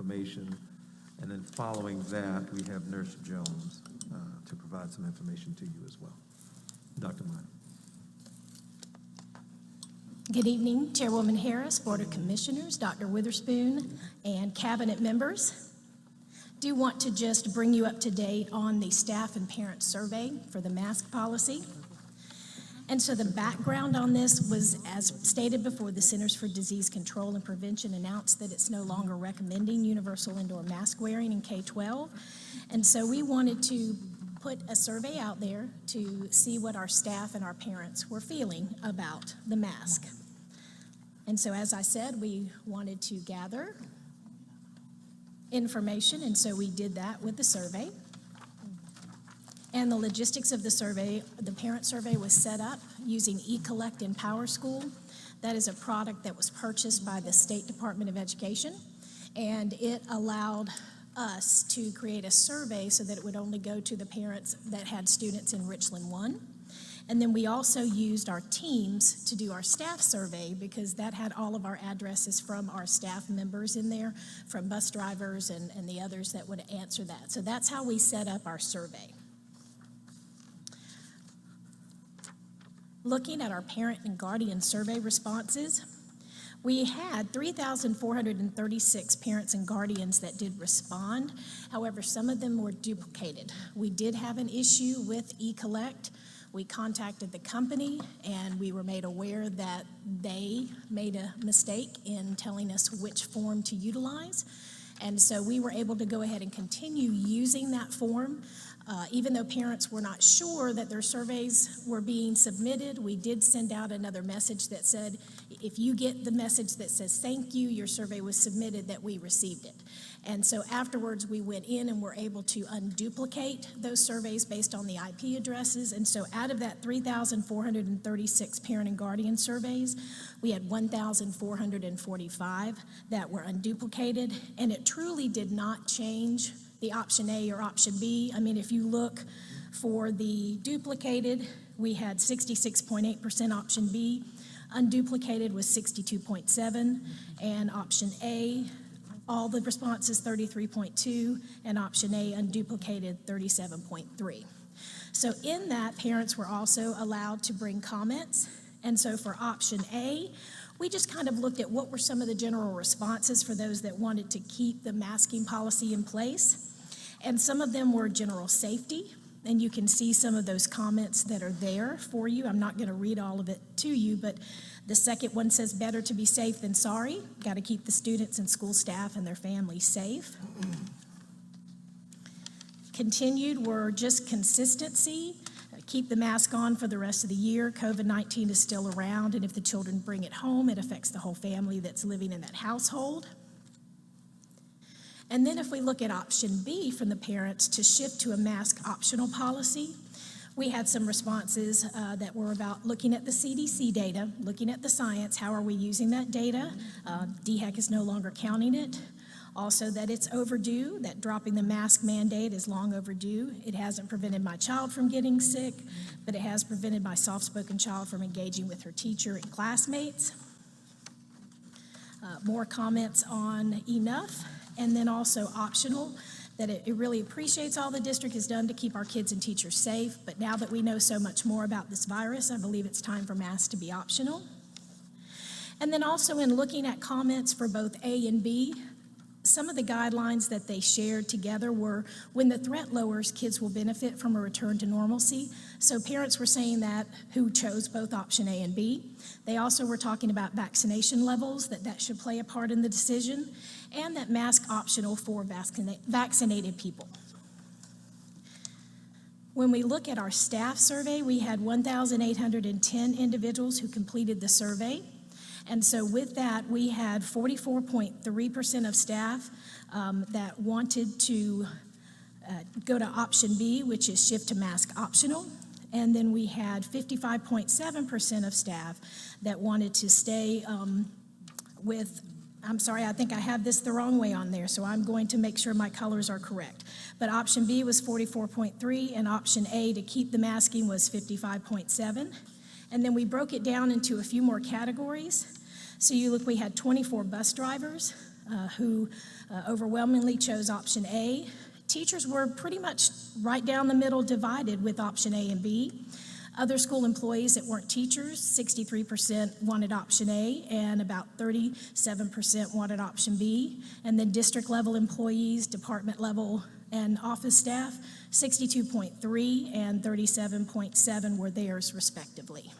information. And then following that, we have Nurse Jones to provide some information to you as well. Dr. Minor. Good evening, Chairwoman Harris, Board of Commissioners, Dr. Witherspoon, and Cabinet members. Do want to just bring you up to date on the staff and parent survey for the mask policy. And so the background on this was, as stated before, the Centers for Disease Control and Prevention announced that it's no longer recommending universal indoor mask wearing in K-12. And so we wanted to put a survey out there to see what our staff and our parents were feeling about the mask. And so, as I said, we wanted to gather information, and so we did that with the survey. And the logistics of the survey, the parent survey was set up using eCollect in PowerSchool. That is a product that was purchased by the State Department of Education, and it allowed us to create a survey so that it would only go to the parents that had students in Richland 1. And then we also used our teams to do our staff survey because that had all of our addresses from our staff members in there, from bus drivers and the others that would answer that. So that's how we set up our survey. Looking at our parent and guardian survey responses, we had 3,436 parents and guardians that did respond. However, some of them were duplicated. We did have an issue with eCollect. We contacted the company and we were made aware that they made a mistake in telling us which form to utilize. And so we were able to go ahead and continue using that form. Even though parents were not sure that their surveys were being submitted, we did send out another message that said, if you get the message that says, thank you, your survey was submitted, that we received it. And so afterwards, we went in and were able to unduplicate those surveys based on the IP addresses. And so out of that 3,436 parent and guardian surveys, we had 1,445 that were unduplicated. And it truly did not change the option A or option B. I mean, if you look for the duplicated, we had 66.8% option B. Unduplicated was 62.7%, and option A, all the responses 33.2%, and option A unduplicated 37.3%. So in that, parents were also allowed to bring comments. And so for option A, we just kind of looked at what were some of the general responses for those that wanted to keep the masking policy in place. And some of them were general safety, and you can see some of those comments that are there for you. I'm not going to read all of it to you, but the second one says, better to be safe than sorry. Got to keep the students and school staff and their families safe. Continued were just consistency. Keep the mask on for the rest of the year. COVID-19 is still around, and if the children bring it home, it affects the whole family that's living in that household. And then if we look at option B from the parents to shift to a mask optional policy, we had some responses that were about looking at the CDC data, looking at the science, how are we using that data? DHEC is no longer counting it. Also that it's overdue, that dropping the mask mandate is long overdue. It hasn't prevented my child from getting sick, but it has prevented my soft-spoken child from engaging with her teacher and classmates. More comments on enough, and then also optional, that it really appreciates all the district has done to keep our kids and teachers safe, but now that we know so much more about this virus, I believe it's time for masks to be optional. And then also in looking at comments for both A and B, some of the guidelines that they shared together were when the threat lowers, kids will benefit from a return to normalcy. So parents were saying that who chose both option A and B. They also were talking about vaccination levels, that should play a part in the decision, and that mask optional for vaccinated people. When we look at our staff survey, we had 1,810 individuals who completed the survey. And so with that, we had 44.3% of staff that wanted to go to option B, which is shift to mask optional. And then we had 55.7% of staff that wanted to stay with, I'm sorry, I think I have this the wrong way on there, so I'm going to make sure my colors are correct. But option B was 44.3, and option A to keep the masking was 55.7. And then we broke it down into a few more categories. So you look, we had 24 bus drivers who overwhelmingly chose option A. Teachers were pretty much right down the middle, divided with option A and B. Other school employees that weren't teachers, 63% wanted option A, and about 37% wanted option B. And then district level employees, department level, and office staff, 62.3 and 37.7 were theirs respectively.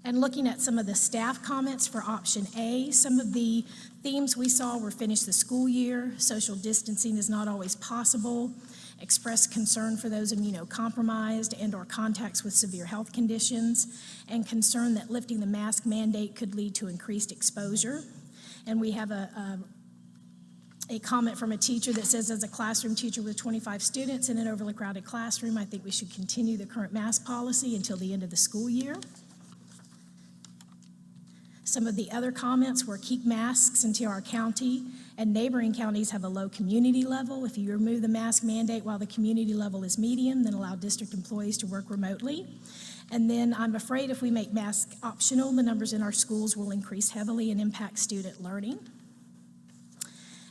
And looking at some of the staff comments for option A, some of the themes we saw were finish the school year, social distancing is not always possible, express concern for those immunocompromised and or contacts with severe health conditions, and concern that lifting the mask mandate could lead to increased exposure. And we have a comment from a teacher that says, as a classroom teacher with 25 students in an overly crowded classroom, I think we should continue the current mask policy until the end of the school year. Some of the other comments were keep masks until our county and neighboring counties have a low community level. If you remove the mask mandate while the community level is medium, then allow district employees to work remotely. And then I'm afraid if we make masks optional, the numbers in our schools will increase heavily and impact student learning.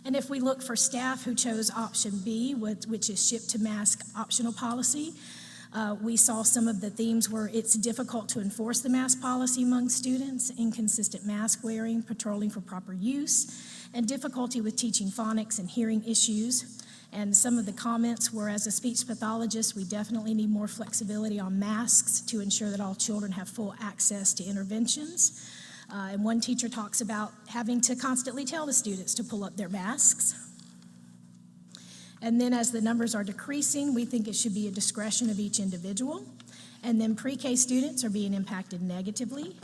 And if we look for staff who chose option B, which is shift to mask optional policy, we saw some of the themes were it's difficult to enforce the mask policy among students, inconsistent mask wearing, patrolling for proper use, and difficulty with teaching phonics and hearing issues. And some of the comments were, as a speech pathologist, we definitely need more flexibility on masks to ensure that all children have full access to interventions. And one teacher talks about having to constantly tell the students to pull up their masks. And then as the numbers are decreasing, we think it should be a discretion of each individual. And then pre-K students are being impacted negatively.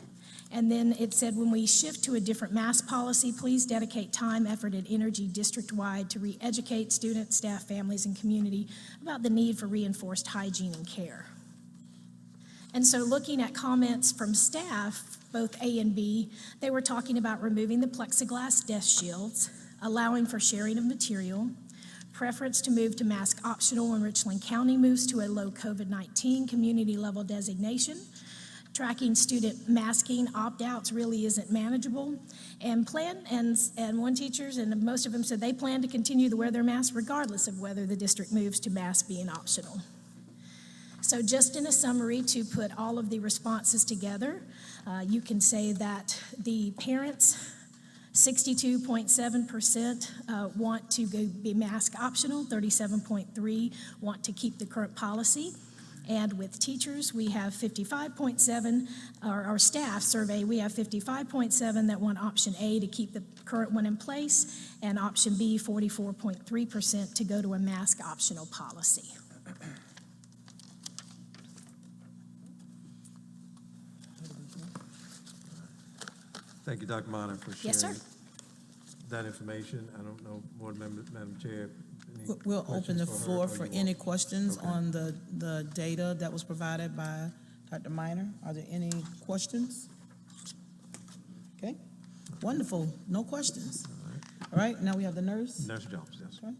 And then it said, when we shift to a different mask policy, please dedicate time, effort, and energy district-wide to re-educate students, staff, families, and community about the need for reinforced hygiene and care. And so looking at comments from staff, both A and B, they were talking about removing the plexiglass desk shields, allowing for sharing of material, preference to move to mask optional when Richland County moves to a low COVID-19 community level designation. Tracking student masking opt-outs really isn't manageable. And one teacher, and most of them said they plan to continue to wear their masks regardless of whether the district moves to mask being optional. So just in a summary, to put all of the responses together, you can say that the parents, 62.7% want to be mask optional, 37.3% want to keep the current policy. And with teachers, we have 55.7%, our staff survey, we have 55.7% that want option A to keep the current one in place, and option B, 44.3% to go to a mask optional policy. Thank you, Dr. Minor, for sharing Yes, sir. that information. I don't know, Board Member, Madam Chair. any We'll open the questions floor her, or for you any want- questions Okay. on the data that was provided by Dr. Minor. Are there any questions? Okay, wonderful, no questions. All right, now we have the nurse. Nurse Jones, yes. Okay.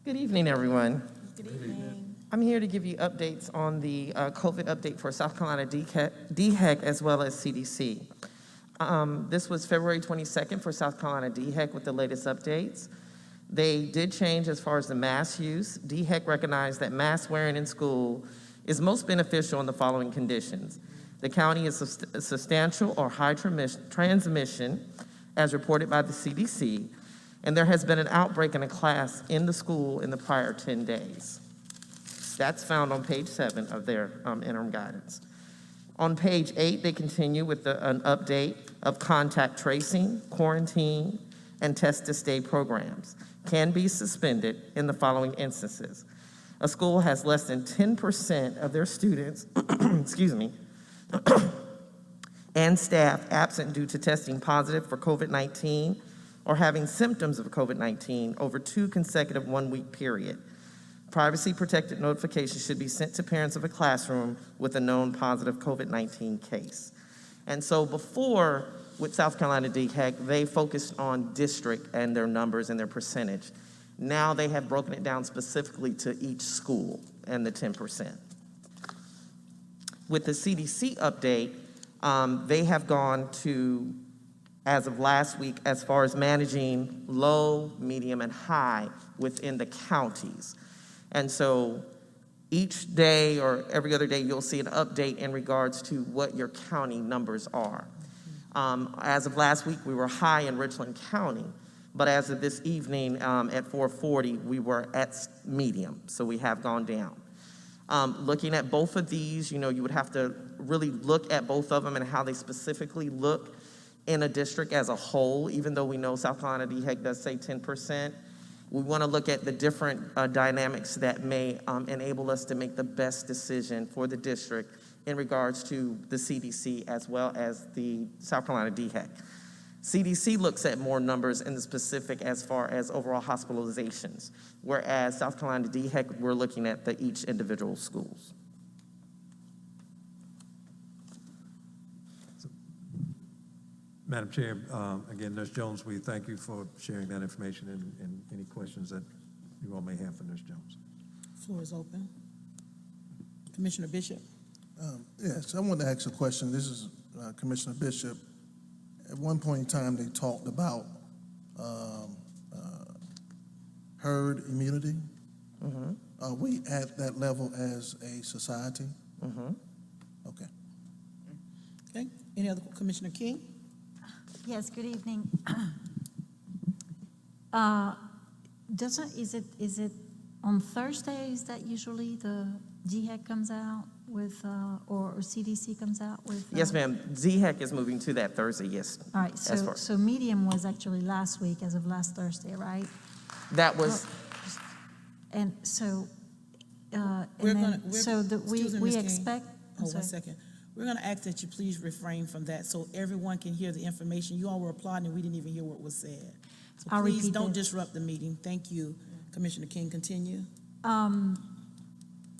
Good evening, everyone. Good evening. I'm here to give you updates on the COVID update for South Carolina DHEC as well as CDC. This was February 22nd for South Carolina DHEC with the latest updates. They did change as far as the mask use. DHEC recognized that mask wearing in school is most beneficial in the following conditions. The county is substantial or high transmission as reported by the CDC, and there has been an outbreak in a class in the school in the prior 10 days. That's found on page 7 of their interim guidance. On page 8, they continue with an update of contact tracing, quarantine, and test to stay programs can be suspended in the following instances. A school has less than 10% of their students, excuse me, and staff absent due to testing positive for COVID-19 or having symptoms of COVID-19 over 2 consecutive 1-week period. Privacy protected notifications should be sent to parents of a classroom with a known positive COVID-19 case. And so before, with South Carolina DHEC, they focused on district and their numbers and their percentage. Now they have broken it down specifically to each school and the 10%. With the CDC update, they have gone to as of last week as far as managing low, medium, and high within the counties. And so each day or every other day, you'll see an update in regards to what your county numbers are. As of last week, we were high in Richland County, but as of this evening at 4:40, we were at medium, so we have gone down. Looking at both of these, you would have to really look at both of them and how they specifically look in a district as a whole, even though we know South Carolina DHEC does say 10%. We want to look at the different dynamics that may enable us to make the best decision for the district in regards to the CDC as well as the South Carolina DHEC. CDC looks at more numbers in the specific as far as overall hospitalizations, whereas South Carolina DHEC, we're looking at each individual schools. Madam Chair, again, Nurse Jones, we thank you for sharing that information and any questions that you all may have for Nurse Jones. Floor is open. Commissioner Bishop? Yes, I wanted to ask a question. This is Commissioner Bishop. At one point in time, they talked about herd immunity. Mm-hmm. Are we at that level as a society? Mm-hmm. Okay. Okay, any other, Commissioner King? Yes, good evening. Is it on Thursdays that usually the DHEC comes out with, or CDC comes out with? Yes, ma'am. DHEC is moving to that Thursday, yes. All right, as far- so medium was actually last week as of last Thursday, right? That was, And so, We're and gonna- then, so that excuse me, we Ms. King. expect, I'm Hold 1 sorry. second. We're gonna ask that you please refrain from that so everyone can hear the information. You all were applauding and we didn't even hear what was said. So I'll please repeat don't that. disrupt the meeting. Thank you. Commissioner King, continue.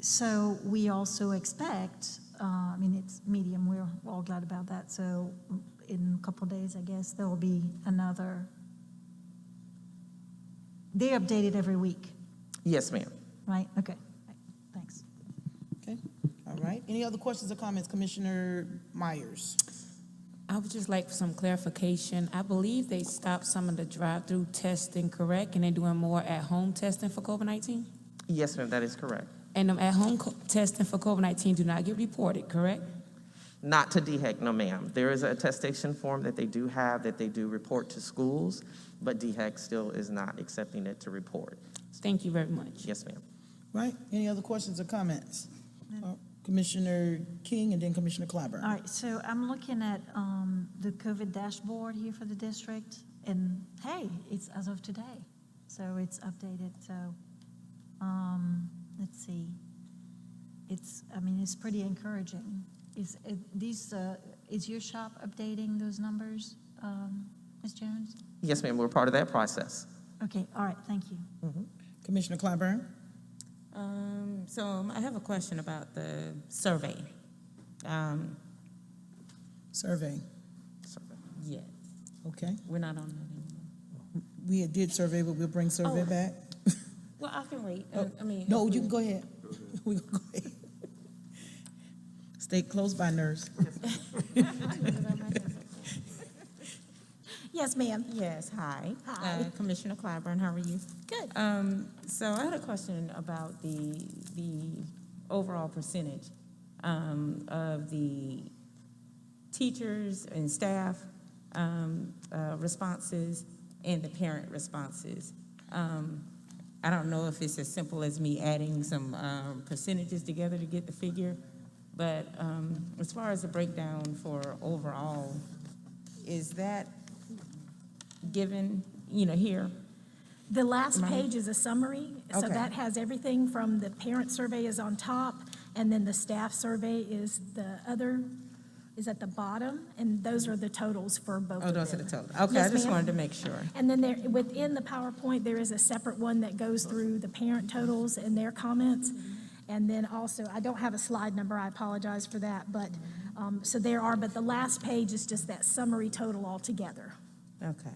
So we also expect, I mean, it's medium, we're all glad about that. So in a couple of days, I guess, there will be another, they're updated every week, yes, ma'am. right? Okay, right. Thanks. Okay, all right. Any other questions or comments? Commissioner Myers? I would just like some clarification. I believe they stopped some of the drive-through testing, correct? And they're doing more at-home testing for COVID-19? Yes, ma'am, that is correct. And them at-home testing for COVID-19 do not get reported, correct? Not to DHEC, no, ma'am. There is a attestation form that they do have that they do report to schools, but DHEC still is not accepting it to report. Thank you very much. Yes, ma'am. Right, any other questions or comments? Commissioner King and then Commissioner Clyburn. All right, so I'm looking at the COVID dashboard here for the district, and hey, it's as of today, so it's updated. So let's see, it's pretty encouraging. Is your shop updating those numbers, Ms. Jones? Yes, ma'am, we're part of that process. Okay, all right, thank you. Commissioner Clyburn? So I have a question about the survey. Survey, Yes, okay. we're not on that anymore. We did survey, but we'll bring survey Oh. back. Well, I can wait. I mean. No, if you we- can go ahead. We can go ahead. Stay close by, nurse. Yes, ma'am. Yes, hi. Hi. Commissioner Clyburn, how are you? Good. So I had a question about the overall percentage of the teachers and staff responses and the parent responses. I don't know if it's as simple as me adding some percentages together to get the figure, but as far as the breakdown for overall, is that given, here? The last Right. page is a summary, so Okay. that has everything from the parent survey is on top, and then the staff survey is at the bottom, and those are the totals for both Oh, of those are them. the totals. Okay, Yes, I just ma'am. wanted to make sure. And then within the PowerPoint, there is a separate one that goes through the parent totals and their comments. And then also, I don't have a slide number, I apologize for that, but, but the last page is just that summary total altogether. Okay.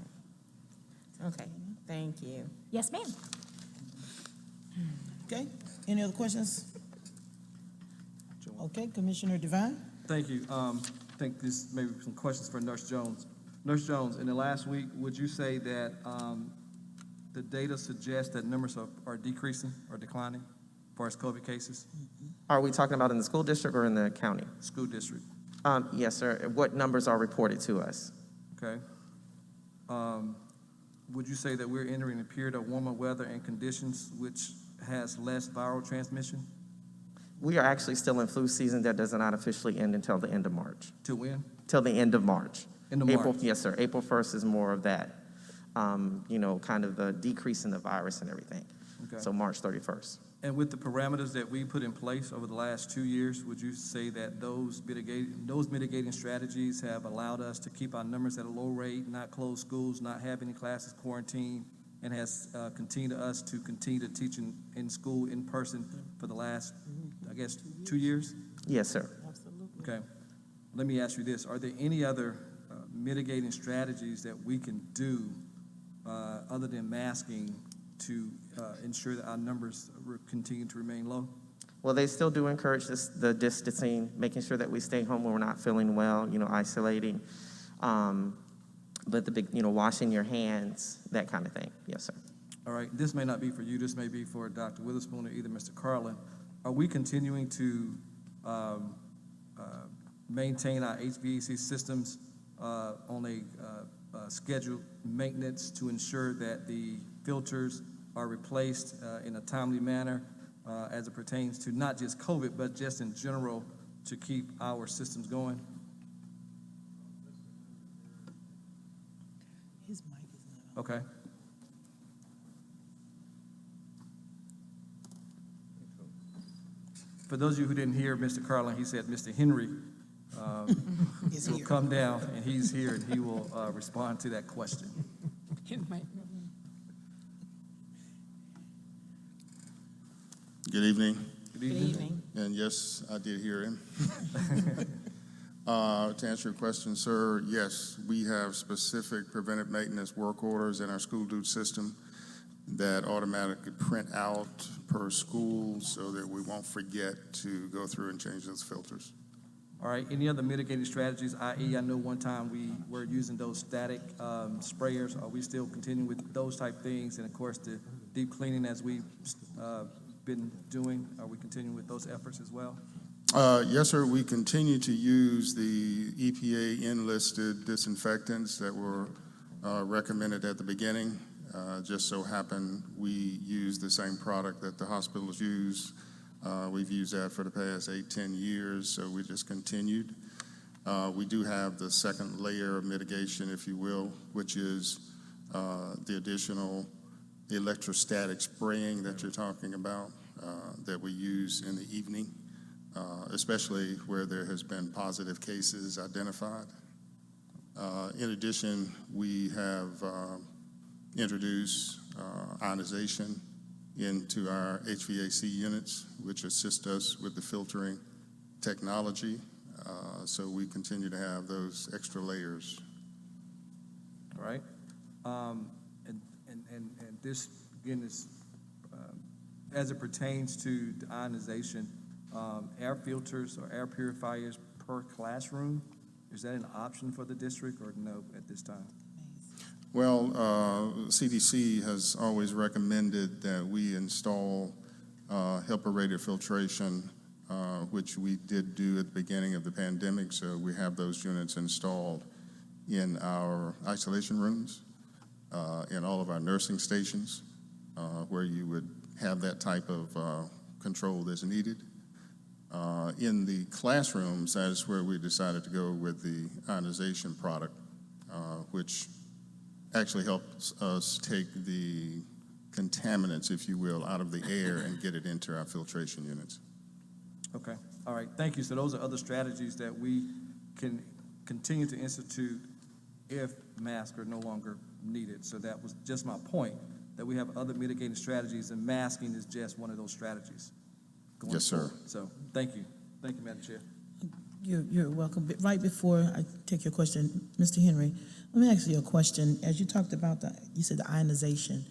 Okay, thank you. Yes, ma'am. Okay, any other questions? Okay, Commissioner Devine? Thank you. I think this may be some questions for Nurse Jones. Nurse Jones, in the last week, would you say that the data suggests that numbers are decreasing or declining as far as COVID cases? Are we talking about in the school district or in the county? School district, Yes, sir. What numbers are reported to us? okay? Would you say that we're entering a period of warmer weather and conditions which has less viral transmission? We are actually still in flu season that does not officially end until the end of March. To when? Till the end of March. End of April, March. yes, sir. April 1st is more of that, kind of the decrease in the virus and everything. Okay. So March 31st. And with the parameters that we put in place over the last 2 years, would you say that those mitigating strategies have allowed us to keep our numbers at a low rate, not close schools, not have any classes quarantined, and has continued us to continue to teach in school in person for the last, I guess, 2 years? Yes, sir. Okay. Let me ask you this. Are there any other mitigating strategies that we can do other than masking to ensure that our numbers continue to remain low? Well, they still do encourage the distancing, making sure that we stay home when we're not feeling well, isolating. But the big, washing your hands, that kind of thing. Yes, sir. All right. This may not be for you. This may be for Dr. Witherspoon or either Mr. Carlin. Are we continuing to maintain our HVAC systems on a scheduled maintenance to ensure that the filters are replaced in a timely manner as it pertains to not just COVID, but just in general to keep our systems going? His mic is not on. Okay. For those of you who didn't hear Mr. Carlin, he said Mr. Henry Is will here. come down, and he's here, and he will respond to that question. Good evening. Good evening. And yes, I did hear him. To answer your question, sir, yes, we have specific preventive maintenance work orders in our school dude system that automatically print out per school so that we won't forget to go through and change those filters. All right, any other mitigating strategies, i.e., I know one time we were using those static sprayers. Are we still continuing with those type things? And of course, the deep cleaning as we've been doing, are we continuing with those efforts as well? Yes, sir, we continue to use the EPA enlisted disinfectants that were recommended at the beginning. Just so happened we use the same product that the hospitals use. We've used that for the past 8-10 years, so we just continued. We do have the second layer of mitigation, if you will, which is the additional electrostatic spraying that you're talking about that we use in the evening, especially where there has been positive cases identified. In addition, we have introduced ionization into our HVAC units, which assist us with the filtering technology. So we continue to have those extra layers. All right. And this, again, is as it pertains to the ionization, air filters or air purifiers per classroom, is that an option for the district or no at this time? Well, CDC has always recommended that we install HEPA-rated filtration, which we did do at the beginning of the pandemic. So we have those units installed in our isolation rooms, in all of our nursing stations, where you would have that type of control that's needed. In the classrooms, that is where we decided to go with the ionization product, which actually helps us take the contaminants, if you will, out of the air and get it into our filtration units. Okay. All right. Thank you. So those are other strategies that we can continue to institute if masks are no longer needed. So that was just my point, that we have other mitigating strategies, and masking is just one of those strategies. Yes, sir. Forward. So thank you. Thank you, Madam Chair. You're welcome. But right before I take your question, Mr. Henry, let me ask you a question. As you talked about you said the ionization.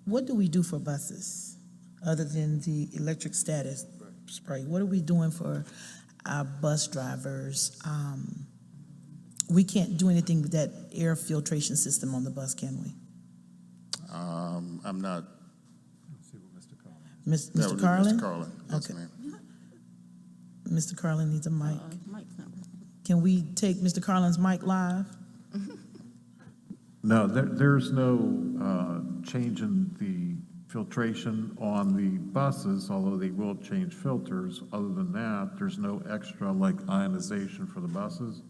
What do we do for buses other than the electric static spray? What are we doing for our bus drivers we can't do anything with that air filtration system on the bus, can we? I'm not. Let's see what Mr. Collins. That Mr. would be Carlin? Mr. Carlin, yes, Okay. ma'am. Mr. Carlin needs a mic. Mike's not. Can we take Mr. Carlin's mic live? No, there's no change in the filtration on the buses, although they will change filters. Other than that, there's no extra like ionization for the buses.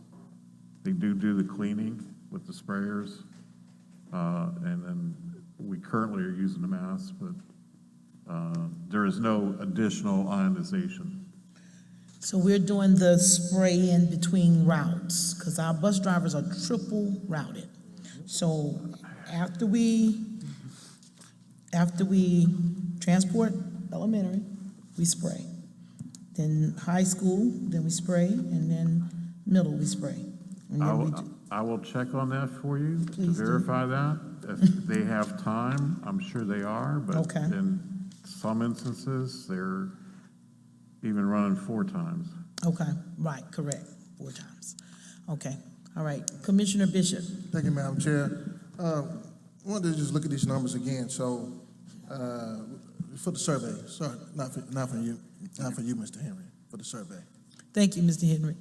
They do the cleaning with the sprayers. And then we currently are using the masks, but there is no additional ionization. So we're doing the spray in between routes, because our bus drivers are triple routed. So after we transport elementary, we spray. Then high school, then we spray, and then middle, we spray. And then we do- I will check on that for you to Please do. verify that. If they have time, I'm sure they are, but Okay. in some instances, they're even running 4 times. Okay, right, correct, 4 times. Okay, all right. Commissioner Bishop, Thank you, Madam Chair. I wanted to just look at these numbers again. So, for the survey, sorry, not for you, Mr. Henry, for the survey. thank you, Mr. Henry.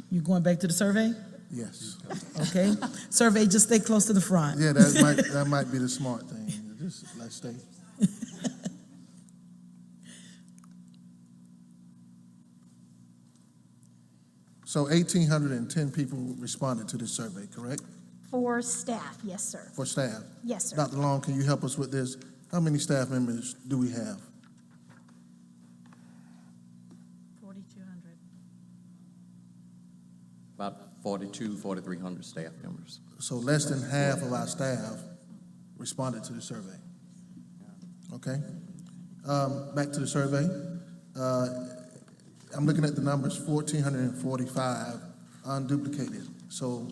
You going back to the survey? Yes. Okay. Survey, just stay close to the front. Yeah, that might be the smart thing. Just let's stay. So 1,810 people responded to this survey, correct? For staff, yes, sir. For staff. Yes, sir. Dr. Long, can you help us with this? How many staff members do we have? 4,200. About 4,300 staff members. So less than half of our staff responded to the survey. Okay? Back to the survey. I'm looking at the numbers, 1,445 unduplicated. So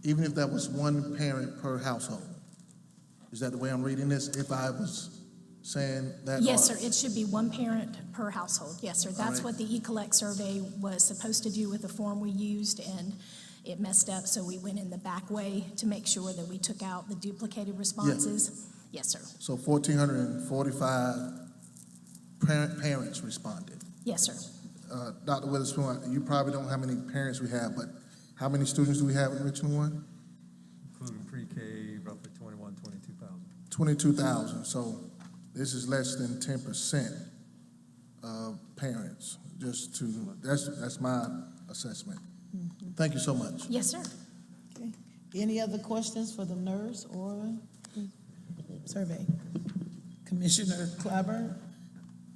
even if that was one parent per household, is that the way I'm reading this? If I was saying that? Yes, or- sir, it should be one parent per household. Yes, sir. That's right. what the eCollect survey was supposed to do with the form we used, and it messed up, so we went in the back way to make sure that we took out the duplicated responses. Yes, sir. So 1,445 parents responded. Yes, sir. Dr. Witherspoon, you probably don't know how many parents we have, but how many students do we have in Richland 1? Including pre-K, roughly 22,000. 22,000. So this is less than 10% of parents. That's my assessment. Thank you so much. Yes, sir. Okay. Any other questions for the nurse or survey? Commissioner Clyburn?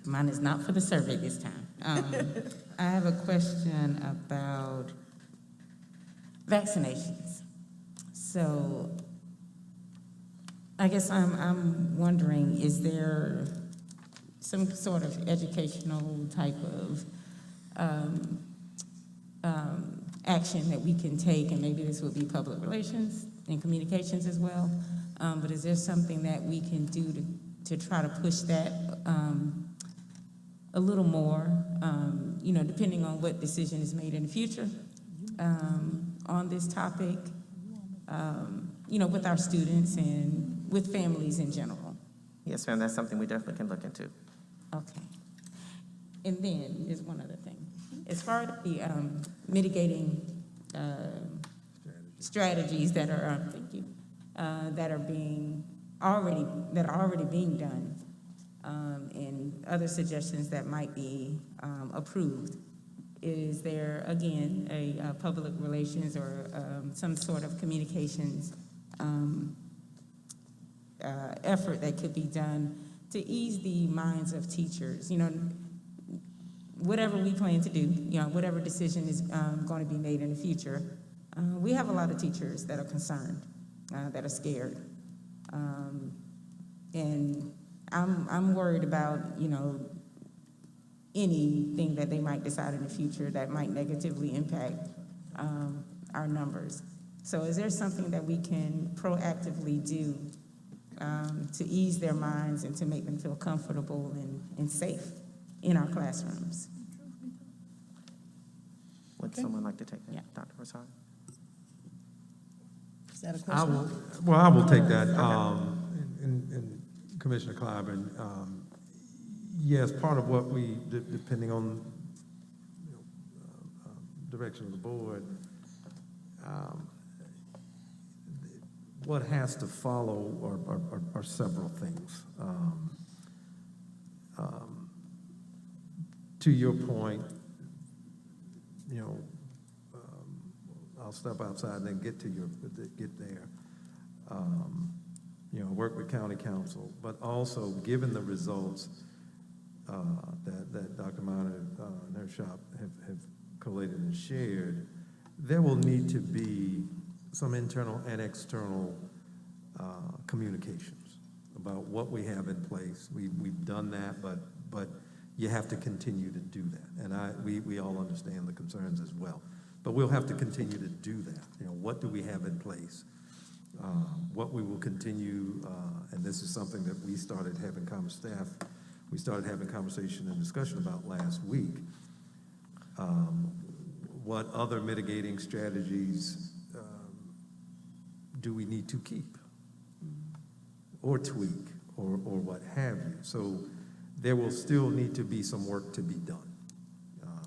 Mine is not for the survey this time. I have a question about vaccinations. So I guess I'm wondering, is there some sort of educational type of action that we can take, and maybe this would be public relations and communications as well, but is there something that we can do to try to push that a little more, depending on what decision is made in the future on this topic, with our students and with families in general? Yes, ma'am, that's something we definitely can look into. Okay. And then, there's one other thing. As far as the mitigating strategies that are, that are already being done, and other suggestions that might be approved, is there, again, a public relations or some sort of communications effort that could be done to ease the minds of teachers? Whatever we plan to do, whatever decision is going to be made in the future, we have a lot of teachers that are concerned, that are scared. And I'm worried about, anything that they might decide in the future that might negatively impact our numbers. So is there something that we can proactively do to ease their minds and to make them feel comfortable and safe in our classrooms? Would Okay. someone like to take that? Yeah. Dr. Rosado? Is that a I question? will, I will take that. And Commissioner Clyburn, yes, part of what we, depending on direction of the board, what has to follow are several things. To your point, I'll step outside and then get there. Work with county council, but also given the results that Dr. Minor and her shop have collated and shared, there will need to be some internal and external communications about what we have in place. We've done that, but you have to continue to do that. And we all understand the concerns as well. But we'll have to continue to do that. What do we have in place? What we will continue, and this is something that we started having conversation and discussion about last week. What other mitigating strategies do we need to keep or tweak or what have you? So there will still need to be some work to be done.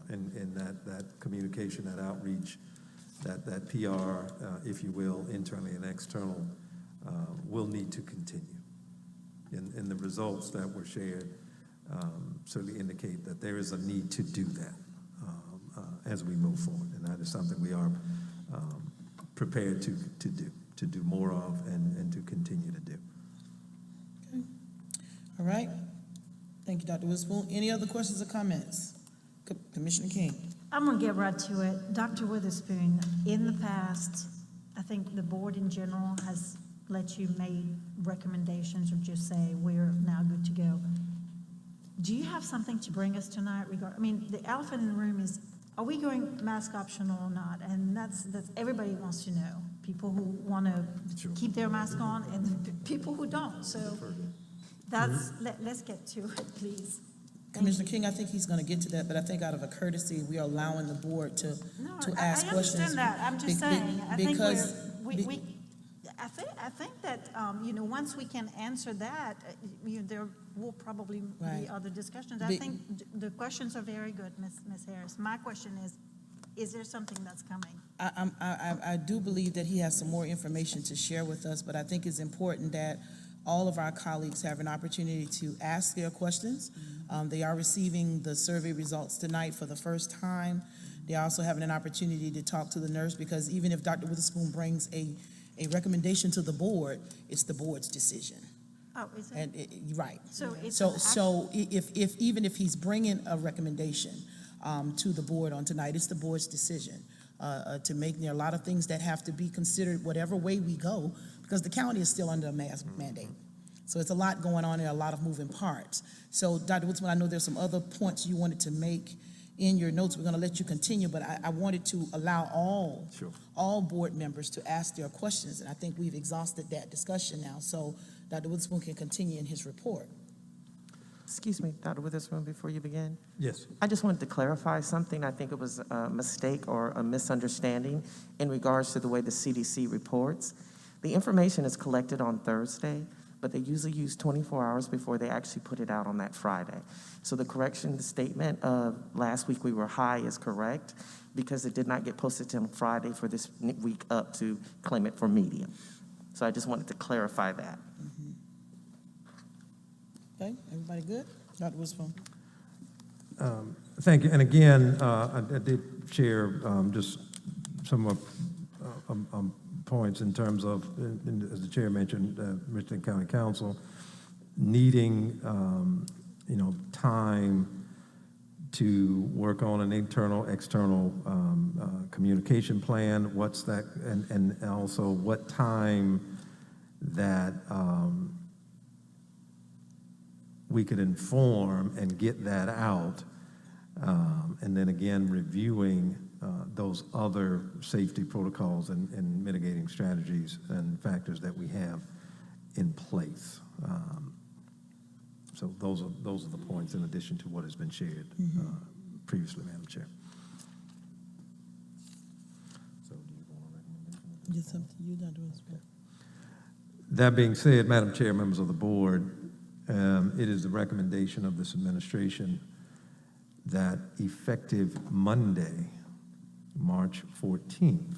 And that communication, that outreach, that PR, if you will, internally and external, will need to continue. And the results that were shared certainly indicate that there is a need to do that as we move forward. And that is something we are prepared to do more of and to continue to do. Okay. All right. Thank you, Dr. Witherspoon. Any other questions or comments? Commissioner King. I'm going to get right to it. Dr. Witherspoon, in the past, I think the board in general has let you make recommendations or just say, we're now good to go. Do you have something to bring us tonight? The elephant in the room is, are we going mask optional or not? And that's everybody wants to know. People who want to keep their mask on and people who don't. So let's get to it, please. Commissioner King, I think he's going to get to that, but I think out of a courtesy, we are allowing the board to ask questions. I understand that. I'm just saying. I think that once we can answer that, there will probably be other discussions. I think the questions are very good, Ms. Harris. My question is there something that's coming? I do believe that he has some more information to share with us, but I think it's important that all of our colleagues have an opportunity to ask their questions. They are receiving the survey results tonight for the first time. They also have an opportunity to talk to the nurse, because even if Dr. Witherspoon brings a recommendation to the board, it's the board's decision. Oh, is it? And right. So even if he's bringing a recommendation to the board on tonight, it's the board's decision to make. There are a lot of things that have to be considered whatever way we go, because the county is still under a mask mandate. So it's a lot going on and a lot of moving parts. So Dr. Woodsman, I know there's some other points you wanted to make in your notes. We're going to let you continue, but I wanted to allow all board members to ask their questions, and I think we've exhausted that discussion now. So Dr. Witherspoon can continue in his report. Excuse me, Dr. Witherspoon, before you begin. Yes. I just wanted to clarify something. I think it was a mistake or a misunderstanding in regards to the way the CDC reports. The information is collected on Thursday, but they usually use 24 hours before they actually put it out on that Friday. So the correction statement of last week we were high is correct, because it did not get posted until Friday for this week up to claim it for medium. So I just wanted to clarify that. Okay, everybody good? Dr. Witherspoon. Thank you. And again, I did share just some of points in terms of, as the chair mentioned, Richland County Council needing, time to work on an internal, external communication plan. What's that, and also what time that we could inform and get that out, and then again reviewing those other safety protocols and mitigating strategies and factors that we have in place. So those are the points in addition to what has been shared previously, Madam Chair. It's up to you, Dr. Witherspoon. That being said, Madam Chair, members of the board, it is the recommendation of this administration that effective Monday, March 14th,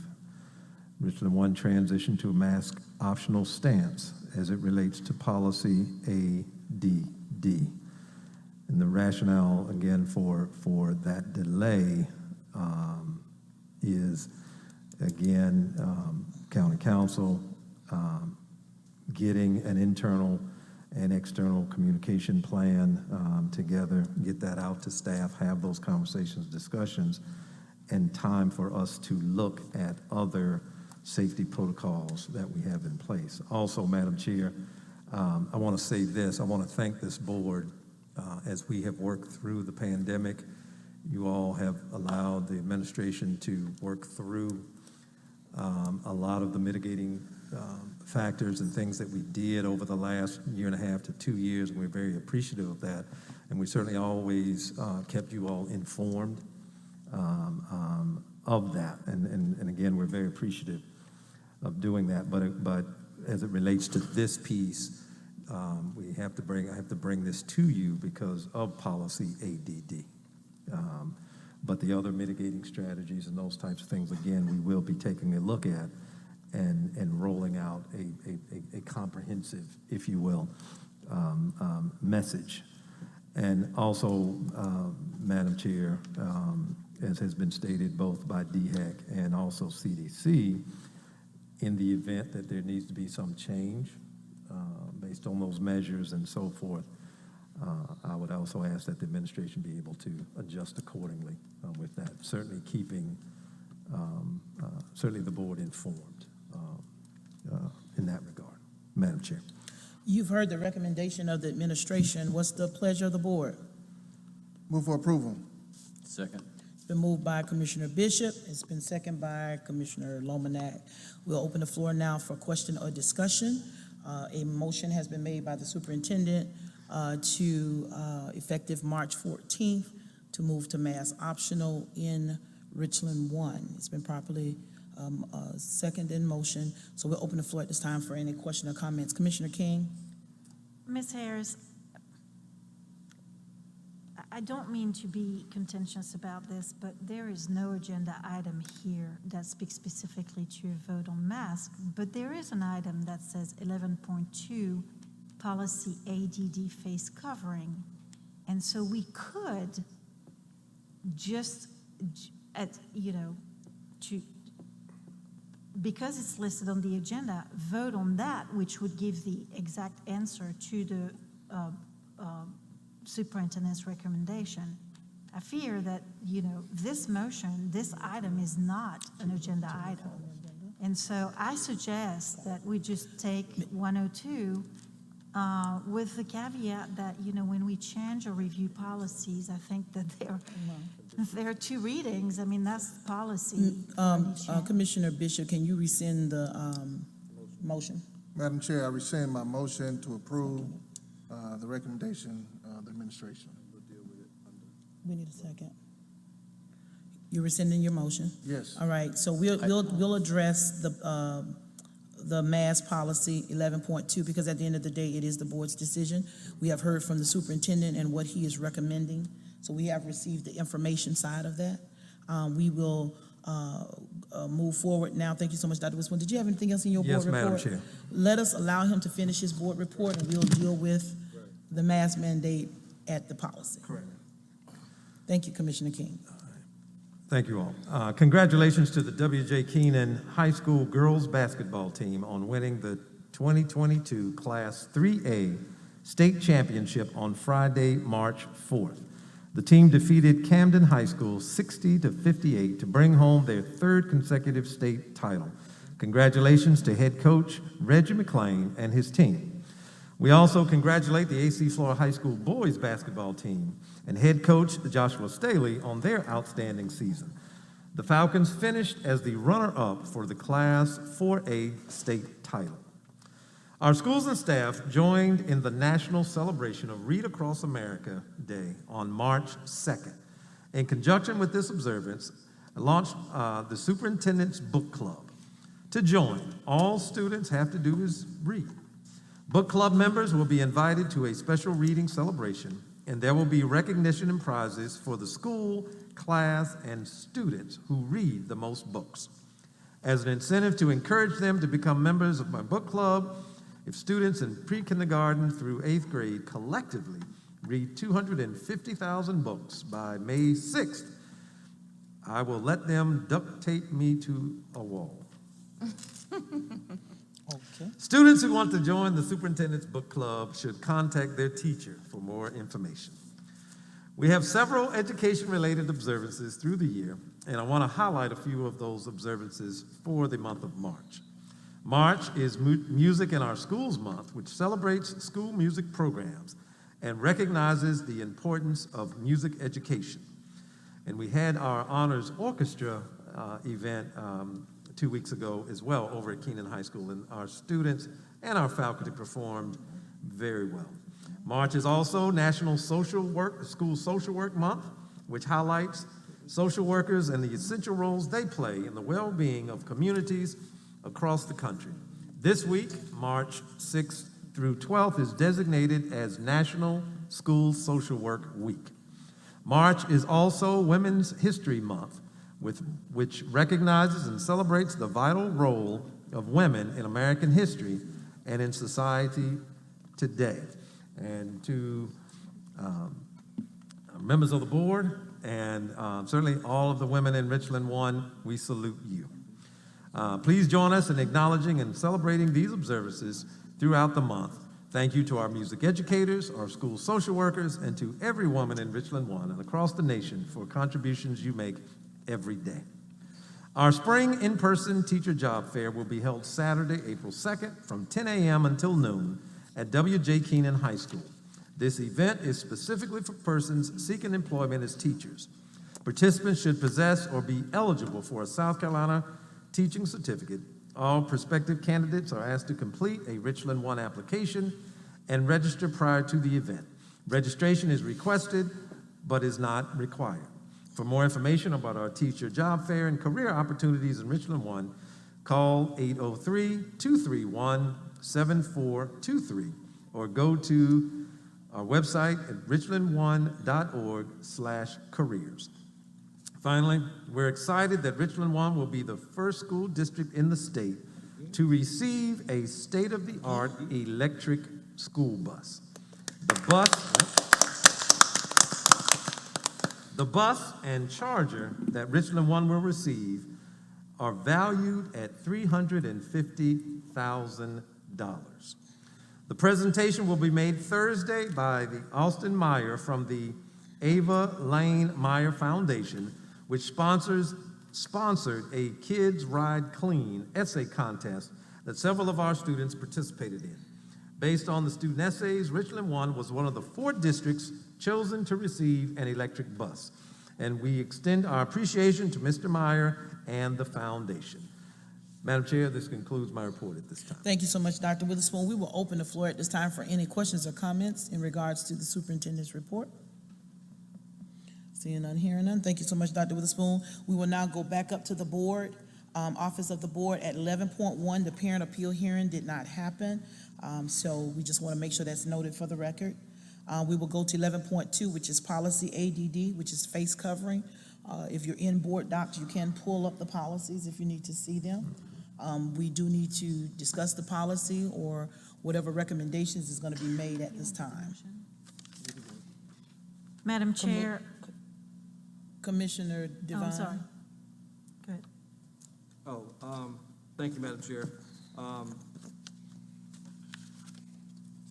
Richland 1 transition to a mask optional stance as it relates to policy ADD. And the rationale, again, for that delay is, again, county council getting an internal and external communication plan together, get that out to staff, have those conversations, discussions, and time for us to look at other safety protocols that we have in place. Also, Madam Chair, I want to say this. I want to thank this board as we have worked through the pandemic. You all have allowed the administration to work through a lot of the mitigating factors and things that we did over the last year and a half to 2 years, and we're very appreciative of that. And we certainly always kept you all informed of that. And again, we're very appreciative of doing that. But as it relates to this piece, I have to bring this to you because of policy ADD. But the other mitigating strategies and those types of things, again, we will be taking a look at and rolling out a comprehensive, if you will, message. And also, Madam Chair, as has been stated both by DHEC and also CDC, in the event that there needs to be some change based on those measures and so forth, I would also ask that the administration be able to adjust accordingly with that, certainly keeping certainly the board informed in that regard. Madam Chair. You've heard the recommendation of the administration. What's the pleasure of the board? Move for approval. Second. It's been moved by Commissioner Bishop. It's been seconded by Commissioner Lomanak. We'll open the floor now for question or discussion. A motion has been made by the superintendent to effective March 14th to move to mass optional in Richland 1. It's been properly second in motion. So we'll open the floor at this time for any question or comments. Commissioner King? Ms. Harris, I don't mean to be contentious about this, but there is no agenda item here that speaks specifically to a vote on masks, but there is an item that says 11.2 policy ADD face covering. And so we could just, because it's listed on the agenda, vote on that, which would give the exact answer to the superintendent's recommendation. I fear that, this motion, this item is not an agenda item. And so I suggest that we just take 102 with the caveat that, when we change or review policies, I think that there are two readings. I mean, that's the policy. Commissioner Bishop, can you rescind the motion? Madam Chair, I rescind my motion to approve the recommendation of the administration. We need a second. You're rescinding your motion? Yes. All right, so we'll address the mass policy 11.2 because at the end of the day, it is the board's decision. We have heard from the superintendent and what he is recommending. So we have received the information side of that. We will move forward now. Thank you so much, Dr. Witherspoon. Did you have anything else in your board report? Yes, Madam Chair. Let us allow him to finish his board report and we'll deal with the mask mandate at the policy. Correct. Thank you, Commissioner King. Thank you all. Congratulations to the W.J. Keenan High School girls basketball team on winning the 2022 Class 3A state championship on Friday, March 4th. The team defeated Camden High School 60-58 to bring home their third consecutive state title. Congratulations to head coach Reggie McClain and his team. We also congratulate the A.C. Flora High School boys basketball team and head coach Joshua Staley on their outstanding season. The Falcons finished as the runner-up for the Class 4A state title. Our schools and staff joined in the national celebration of Read Across America Day on March 2nd. In conjunction with this observance, I launched the Superintendent's Book Club. To join, all students have to do is read. Book club members will be invited to a special reading celebration, and there will be recognition and prizes for the school, class, and students who read the most books. As an incentive to encourage them to become members of my book club, if students in pre-kindergarten through 8th grade collectively read 250,000 books by May 6th, I will let them duct tape me to a wall. Okay. Students who want to join the superintendent's book club should contact their teacher for more information. We have several education-related observances through the year, and I want to highlight a few of those observances for the month of March. March is Music in Our Schools Month, which celebrates school music programs and recognizes the importance of music education. And we had our Honors Orchestra event 2 weeks ago as well over at Keenan High School, and our students and our faculty performed very well. March is also National School Social Work Month, which highlights social workers and the essential roles they play in the well-being of communities across the country. This week, March 6th through 12th, is designated as National School Social Work Week. March is also Women's History Month, which recognizes and celebrates the vital role of women in American history and in society today. And to members of the board and certainly all of the women in Richland 1, we salute you. Please join us in acknowledging and celebrating these observances throughout the month. Thank you to our music educators, our school social workers, and to every woman in Richland 1 and across the nation for contributions you make every day. Our spring in-person teacher job fair will be held Saturday, April 2nd from 10 a.m. until noon at W.J. Keenan High School. This event is specifically for persons seeking employment as teachers. Participants should possess or be eligible for a South Carolina teaching certificate. All prospective candidates are asked to complete a Richland 1 application and register prior to the event. Registration is requested but is not required. For more information about our teacher job fair and career opportunities in Richland 1, call 803-231-7423 or go to our website at richland1.org/careers. Finally, we're excited that Richland 1 will be the first school district in the state to receive a state-of-the-art electric school bus. The bus and charger that Richland 1 will receive are valued at $350,000. The presentation will be made Thursday by the Austin Meyer from the Ava Lane Meyer Foundation, which sponsored a Kids Ride Clean essay contest that several of our students participated in. Based on the student essays, Richland 1 was one of the 4 districts chosen to receive an electric bus. And we extend our appreciation to Mr. Meyer and the foundation. Madam Chair, this concludes my report at this time. Thank you so much, Dr. Witherspoon. We will open the floor at this time for any questions or comments in regards to the superintendent's report. Seeing none, hearing none. Thank you so much, Dr. Witherspoon. We will now go back up to the board, office of the board at 11.1. The parent appeal hearing did not happen, so we just want to make sure that's noted for the record. We will go to 11.2, which is policy ADD, which is face covering. If you're in board docs, you can pull up the policies if you need to see them. We do need to discuss the policy or whatever recommendations is going to be made at this time. Madam Chair. Commissioner Devine. Oh, I'm sorry. Go ahead. Thank you, Madam Chair. I'd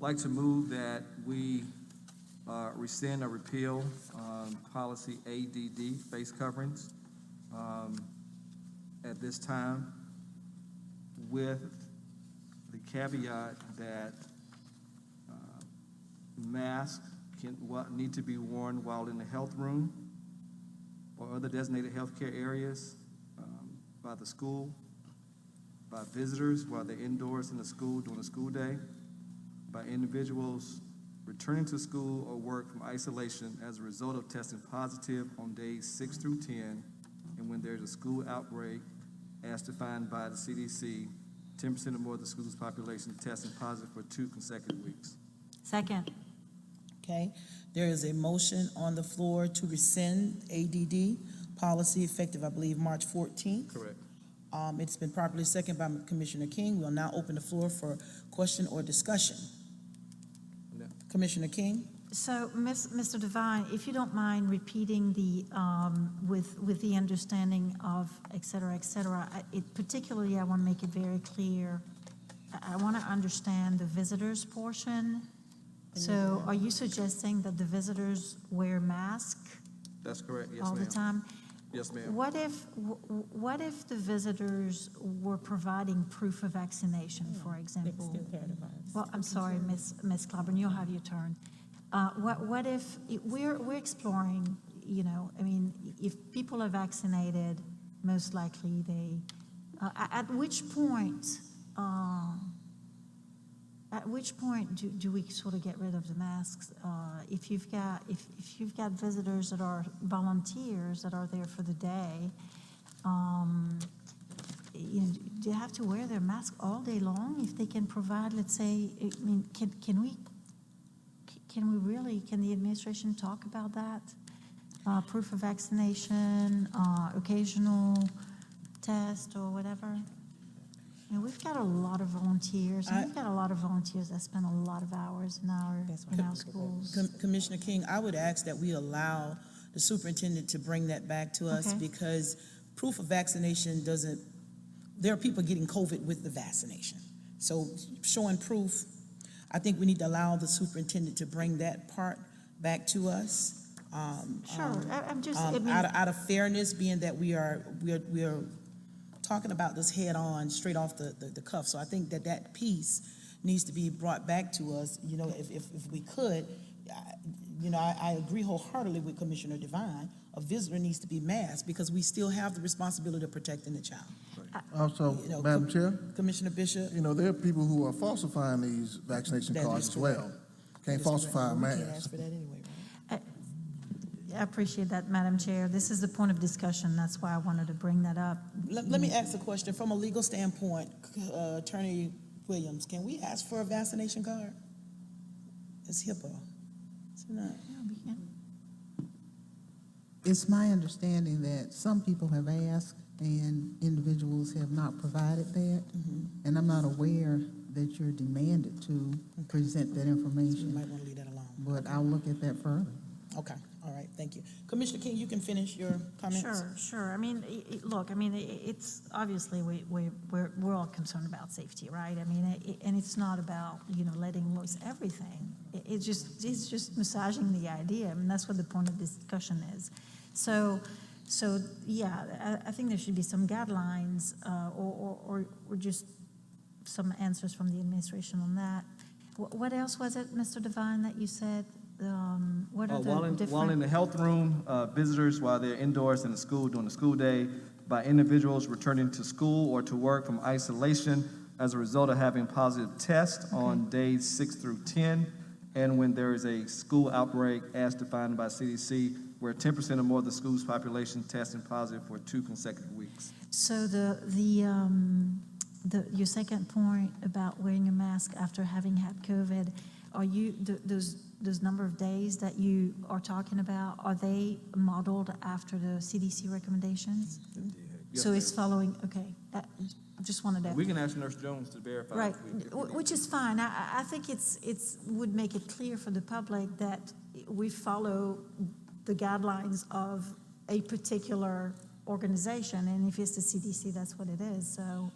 like to move that we rescind or repeal policy ADD, face coverings, at this time, with the caveat that masks need to be worn while in the health room or other designated healthcare areas by the school, by visitors while they're indoors in the school during the school day, by individuals returning to school or work from isolation as a result of testing positive on days 6 through 10, and when there's a school outbreak as defined by the CDC, 10% or more of the school's population testing positive for 2 consecutive weeks. Second. Okay, there is a motion on the floor to rescind ADD policy effective, I believe, March 14th. Correct. It's been properly seconded by Commissioner King. We'll now open the floor for question or discussion. No. Commissioner King? So, Mr. Devine, if you don't mind repeating the, with the understanding of et cetera, particularly I want to make it very clear, I want to understand the visitors portion. So are you suggesting that the visitors wear masks That's correct, yes, all the ma'am. time? Yes, ma'am. What if the visitors were providing proof of vaccination, for They example? still carry the virus. Well, I'm sorry, Ms. Clobber, you'll have your turn. What if, we're exploring, you know, I mean, if people are vaccinated, most likely they, at which point do we sort of get rid of the masks? If you've got visitors that are volunteers that are there for the day, you know, do they have to wear their mask all day long if they can provide, let's say, I mean, can the administration talk about that? Proof of vaccination, occasional test or whatever? And we've got a lot of volunteers, and we've got a lot of volunteers that spend a lot of hours in our schools. Commissioner King, I would ask that we allow the superintendent to bring that back to us Okay. because proof of vaccination doesn't, there are people getting COVID with the vaccination. So showing proof, I think we need to allow the superintendent to bring that part back to us. Sure, I'm just, I mean, Out of fairness, being that we are talking about this head on, straight off the cuff. So I think that piece needs to be brought back to us, you know, if we could. I agree wholeheartedly with Commissioner Devine. A visitor needs to be masked because we still have the responsibility of protecting the child. Also, You know, Madam Chair, Commissioner Bishop? you know, there are people who are falsifying these vaccination That cards is as well. correct. Can't That is falsify a correct. We can't mask. ask for that anyway, right? I appreciate that, Madam Chair. This is the point of discussion. That's why I wanted to bring that up. Let me ask a question. From a legal standpoint, Attorney Williams, can we ask for a vaccination card? It's HIPAA. It's not. Yeah, we can. It's my understanding that some people have asked and individuals have not provided that. And I'm not aware that you're demanded to present that You information, might want to leave that alone. but I'll look at that further. Okay, all right, thank you. Commissioner King, you can finish your comments. Sure. I mean, look, I mean, it's obviously we're all concerned about safety, right? I mean, and it's not about, you know, letting loose everything. It's just massaging the idea. I mean, that's what the point of this discussion is. So yeah, I think there should be some guidelines or just some answers from the administration on that. What else was it, Mr. Devine, that you said? What are the While different? in the health room, visitors while they're indoors in the school during the school day, by individuals returning to school or to work from isolation as a result of having positive tests on days 6 through 10, and when there is a school outbreak as defined by CDC, where 10% or more of the school's population testing positive for 2 consecutive weeks. So your second point about wearing a mask after having had COVID, are you, those number of days that you are talking about, are they modeled after the CDC recommendations? Yes, So it's ma'am. following, okay, I just wanted to. We can ask Nurse Jones to verify. Right, if we need. which is fine. I think it's would make it clear for the public that we follow the guidelines of a particular organization, and if it's the CDC, that's what it is. So,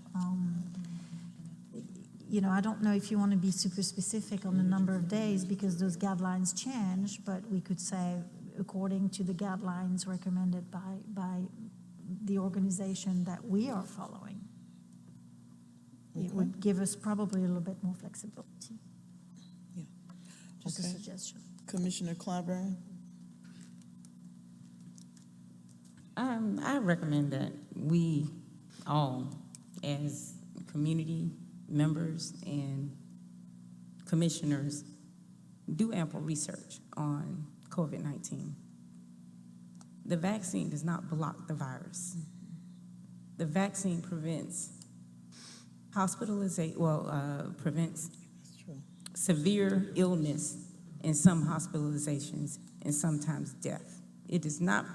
you know, I don't know if you want to be super specific on the number of days because those guidelines change, but we could say according to the guidelines recommended by the organization that we are following. It would give us probably a little bit more flexibility. Yeah. Just a Okay. suggestion. Commissioner Clyburn? I recommend that we all, as community members and commissioners, do ample research on COVID-19. The vaccine does not block the virus. the vaccine prevents hospitalization, prevents severe illness and some hospitalizations and sometimes death. It does not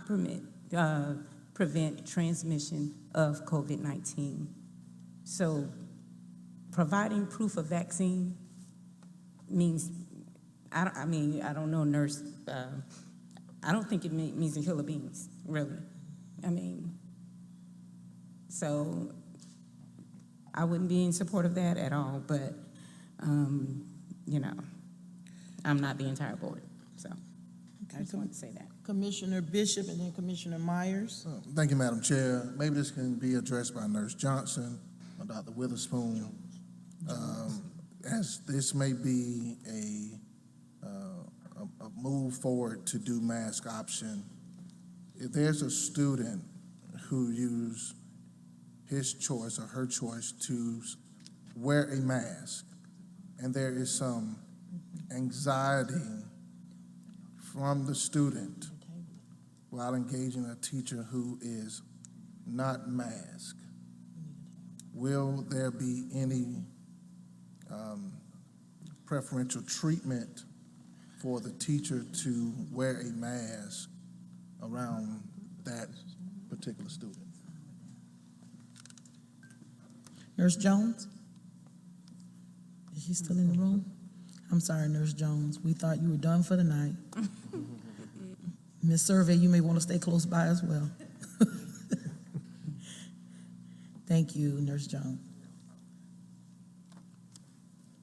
prevent transmission of COVID-19. So providing proof of vaccine means, I don't know, nurse, I don't think it means a hill of beans, really. So I wouldn't be in support of that at all, but, I'm not the entire board, so I just wanted to say that. Commissioner Bishop and then Commissioner Myers. Thank you, Madam Chair. Maybe this can be addressed by Nurse Johnson or Dr. Witherspoon. As this may be a move forward to do mask option, if there's a student who used his choice or her choice to wear a mask, and there is some anxiety from the student while engaging a teacher who is not masked, will there be any preferential treatment for the teacher to wear a mask around that particular student? Nurse Jones? Is she still in the room? I'm sorry, Nurse Jones. We thought you were done for the night. Ms. Survey, you may want to stay close by as well. Thank you, Nurse Jones.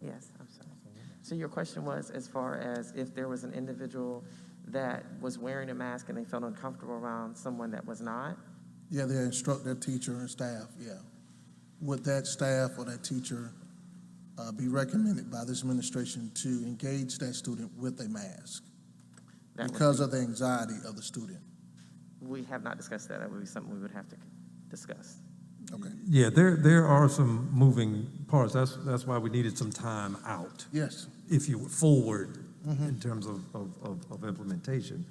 Yes, I'm sorry. So your question was as far as if there was an individual that was wearing a mask and they felt uncomfortable around someone that was not? Yeah, they instruct their teacher and staff, yeah. Would that staff or that teacher be recommended by this administration to engage that student with a mask because of the anxiety of the student? We have not discussed that. That would be something we would have to discuss. Okay. Yeah, there are some moving parts. That's why we needed some time out. Yes. If you forward in terms of implementation.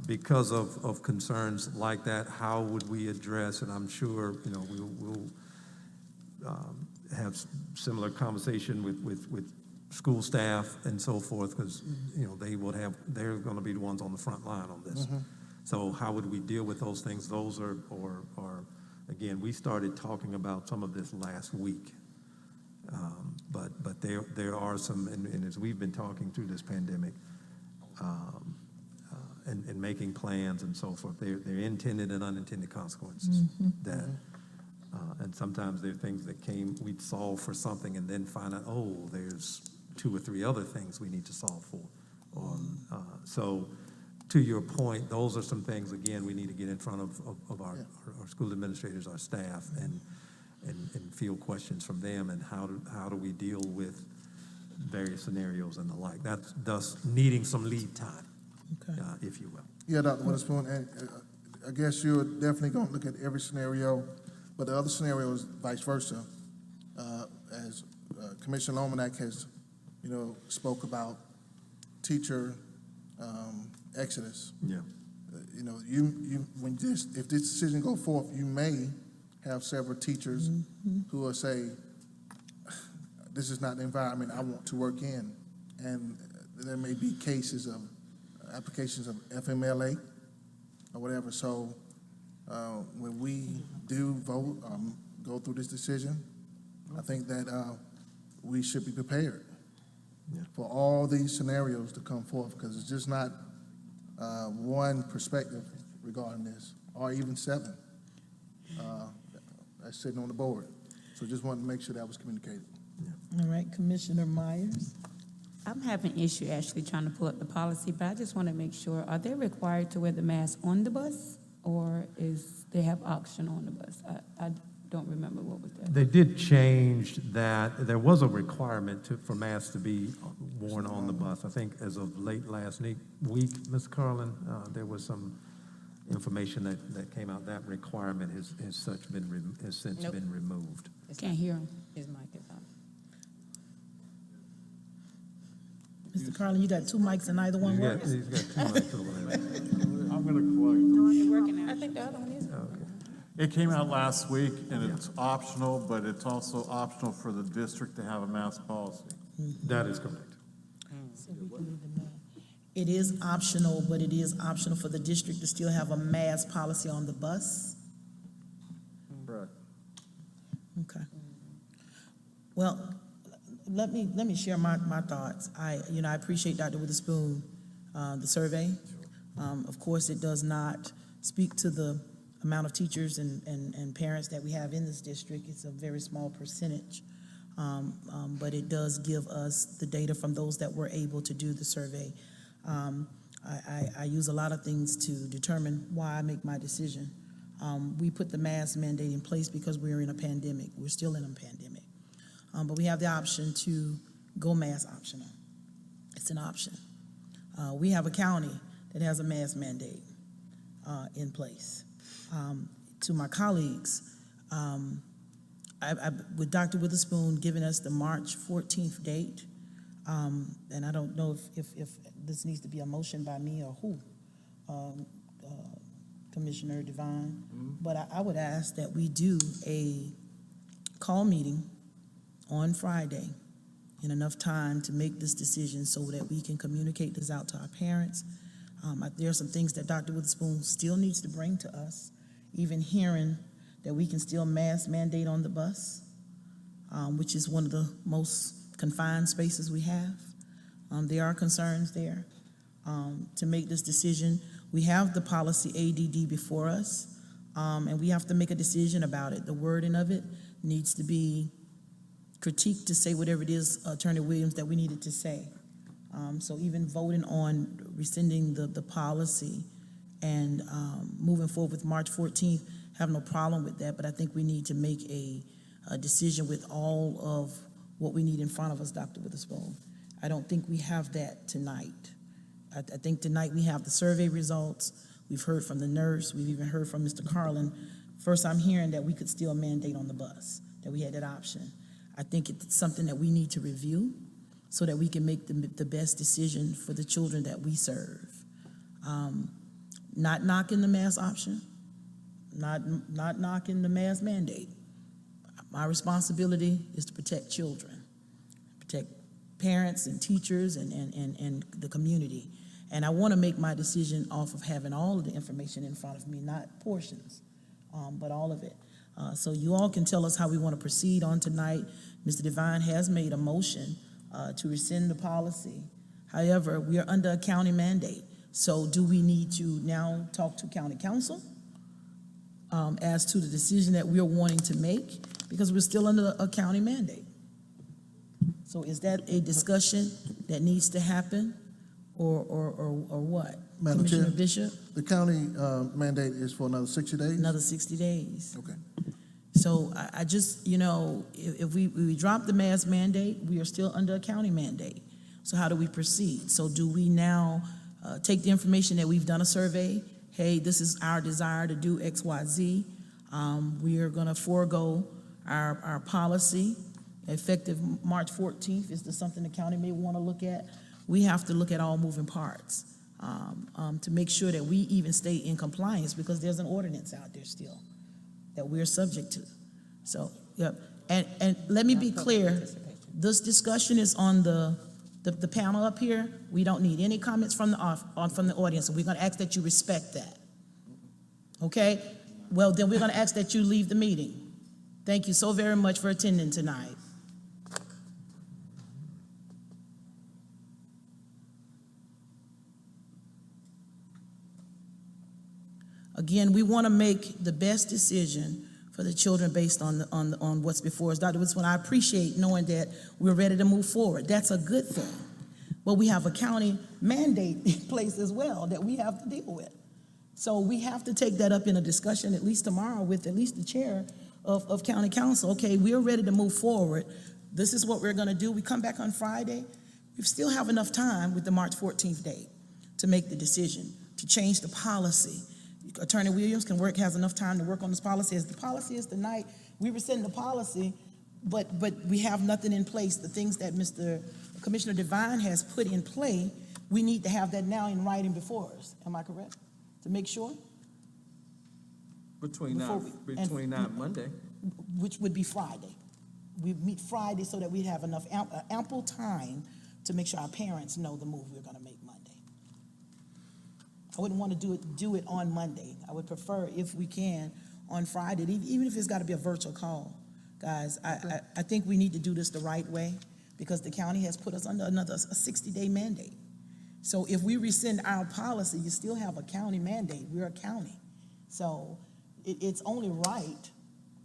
Because of concerns like that, how would we address, and I'm sure, we'll have similar conversation with school staff and so forth, because, they're going to be the ones on the front line on this. So how would we deal with those things? Those are again, we started talking about some of this last week. But there are some, and as we've been talking through this pandemic, and making plans and so forth, they're intended and unintended consequences. That, and sometimes there are things that we'd solve for something and then find out, there's 2 or 3 other things we need to solve for. So to your point, those are some things, again, we need to get in front of our school administrators, our staff, and field questions from them, and how do we deal with various scenarios and the like. That's thus needing some lead time, if you will. Yeah, Dr. Witherspoon, and I guess you're definitely going to look at every scenario, but the other scenario is vice versa. As Commissioner Lomanak has, spoke about teacher exodus. Yeah. If this decision go forth, you may have several teachers who will say, this is not the environment I want to work in. And there may be cases of applications of FMLA or whatever. So when we do vote, go through this decision, I think that we should be prepared for all these scenarios to come forth, because it's just not one perspective regarding this, or even 7 that's sitting on the board. So just wanted to make sure that was communicated. All right, Commissioner Myers. I'm having issue actually trying to pull up the policy, but I just want to make sure, are they required to wear the mask on the bus, or they have option on the bus? I don't remember what was that. They did change that. There was a requirement for masks to be worn on the bus. I think as of late last week, Ms. Carlin, there was some information that came out. That requirement has since been removed. Can't hear him. His mic is on. Mr. Carlin, you got 2 mics and neither one works? He's got 2 mics over there. I'm going to collect them. I think the other one is. Okay. It came out last week, and it's optional, but it's also optional for the district to have a mask policy. That is correct. It is optional, but it is optional for the district to still have a mask policy on the bus? Correct. Okay. Well, let me share my thoughts. I appreciate Dr. Witherspoon, the survey. Of course, it does not speak to the amount of teachers and parents that we have in this district. It's a very small percentage. But it does give us the data from those that were able to do the survey. I use a lot of things to determine why I make my decision. We put the mask mandate in place because we're in a pandemic. We're still in a pandemic. But we have the option to go mask optional. It's an option. We have a county that has a mask mandate in place. To my colleagues, with Dr. Witherspoon giving us the March 14th date, and I don't know if this needs to be a motion by me or who, Commissioner Devine, but I would ask that we do a call meeting on Friday in enough time to make this decision so that we can communicate this out to our parents. There are some things that Dr. Witherspoon still needs to bring to us, even hearing that we can still mask mandate on the bus, which is one of the most confined spaces we have. There are concerns there. To make this decision, we have the policy ADD before us, and we have to make a decision about it. The wording of it needs to be critiqued to say whatever it is, Attorney Williams, that we needed to say. So even voting on rescinding the policy and moving forward with March 14th, have no problem with that, but I think we need to make a decision with all of what we need in front of us, Dr. Witherspoon. I don't think we have that tonight. I think tonight we have the survey results. We've heard from the nurse. We've even heard from Mr. Carlin. First, I'm hearing that we could still mandate on the bus, that we had that option. I think it's something that we need to review so that we can make the best decision for the children that we serve. Not knocking the mask option, not knocking the mask mandate. My responsibility is to protect children, protect parents and teachers and the community. And I want to make my decision off of having all of the information in front of me, not portions, but all of it. So you all can tell us how we want to proceed on tonight. Mr. Devine has made a motion to rescind the policy. However, we are under a county mandate. So do we need to now talk to county council as to the decision that we're wanting to make? Because we're still under a county mandate. So is that a discussion that needs to happen or what? Madam Chair, Commissioner Bishop? the county mandate is for another 60 days? Another 60 days. Okay. So I just, if we drop the mask mandate, we are still under a county mandate. So how do we proceed? So do we now take the information that we've done a survey? Hey, this is our desire to do X, Y, Z. We are going to forego our policy effective March 14th. Is this something the county may want to look at? We have to look at all moving parts to make sure that we even stay in compliance, because there's an ordinance out there still that we're subject to. So, yep. And let me be clear, this discussion is on the panel up here. We don't need any comments from the audience, and we're going to ask that you respect that. Okay? Well, then we're going to ask that you leave the meeting. Thank you so very much for attending tonight. Again, we want to make the best decision for the children based on what's before us. Dr. Witherspoon, I appreciate knowing that we're ready to move forward. That's a good thing. But we have a county mandate in place as well that we have to deal with. So we have to take that up in a discussion at least tomorrow with at least the chair of county council. Okay, we're ready to move forward. This is what we're going to do. We come back on Friday. We still have enough time with the March 14th date to make the decision, to change the policy. Attorney Williams has enough time to work on this policy. As the policy is tonight, we rescind the policy, but we have nothing in place. The things that Commissioner Devine has put in play, we need to have that now in writing before us. Am I correct? To make sure? Between Before now, we- between now and Monday. which would be Friday. We meet Friday so that we have enough ample time to make sure our parents know the move we're going to make Monday. I wouldn't want to do it on Monday. I would prefer, if we can, on Friday, even if it's got to be a virtual call. Guys, I think we need to do this the right way because the county has put us under another 60-day mandate. So if we rescind our policy, you still have a county mandate. We're a county. So it's only right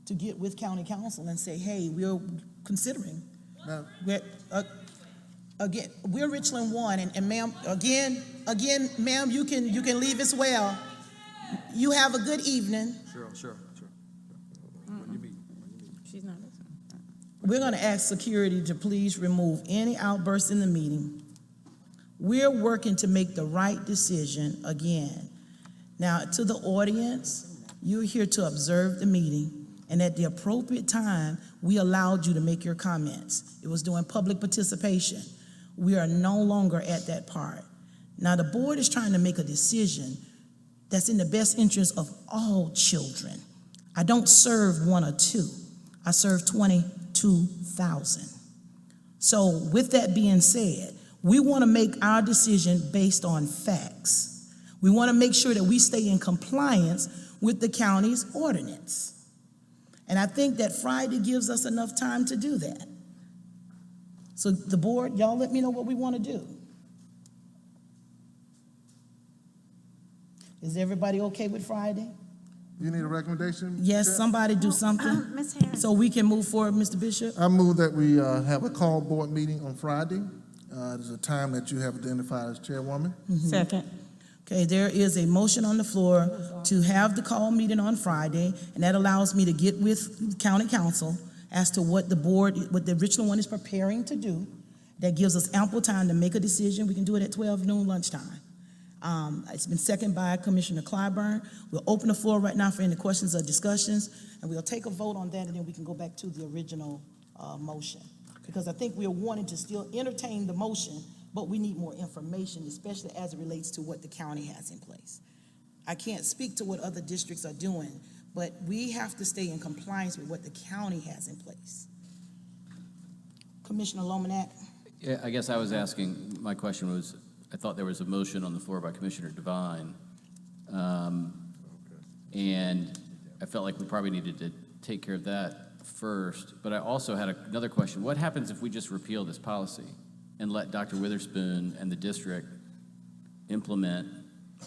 to get with county council and say, hey, we're considering. Now, Again, we're Richland 1, and ma'am, again, ma'am, you can leave as well. You have a good evening. Sure. When you meet. She's not listening. We're gonna ask security to please remove any outbursts in the meeting. We're working to make the right decision again. Now, to the audience, you're here to observe the meeting, and at the appropriate time, we allowed you to make your comments. It was during public participation. We are no longer at that part. Now, the board is trying to make a decision that's in the best interest of all children. I don't serve one or two. I serve 22,000. So with that being said, we want to make our decision based on facts. We want to make sure that we stay in compliance with the county's ordinance. And I think that Friday gives us enough time to do that. So the board, y'all let me know what we want to do. Is everybody okay with Friday? you need a recommendation? Yes, Chair? somebody do something Ms. Harris, so we can move forward, Mr. Bishop? I move that we have a call board meeting on Friday. There's a time that you have identified as chairwoman. Second. Okay, there is a motion on the floor to have the call meeting on Friday, and that allows me to get with county council as to what the board, what the Richland 1 is preparing to do. That gives us ample time to make a decision. We can do it at 12 noon lunchtime. It's been seconded by Commissioner Clyburn. We'll open the floor right now for any questions or discussions, and we'll take a vote on that, and then we can go back to the original motion. Because I think we're wanting to still entertain the motion, but we need more information, especially as it relates to what the county has in place. I can't speak to what other districts are doing, but we have to stay in compliance with what the county has in place. Commissioner Lomanak? Yeah, I guess I was asking, my question was, I thought there was a motion on the floor by Commissioner Devine. And I felt like we probably needed to take care of that first. But I also had another question. What happens if we just repeal this policy and let Dr. Witherspoon and the district implement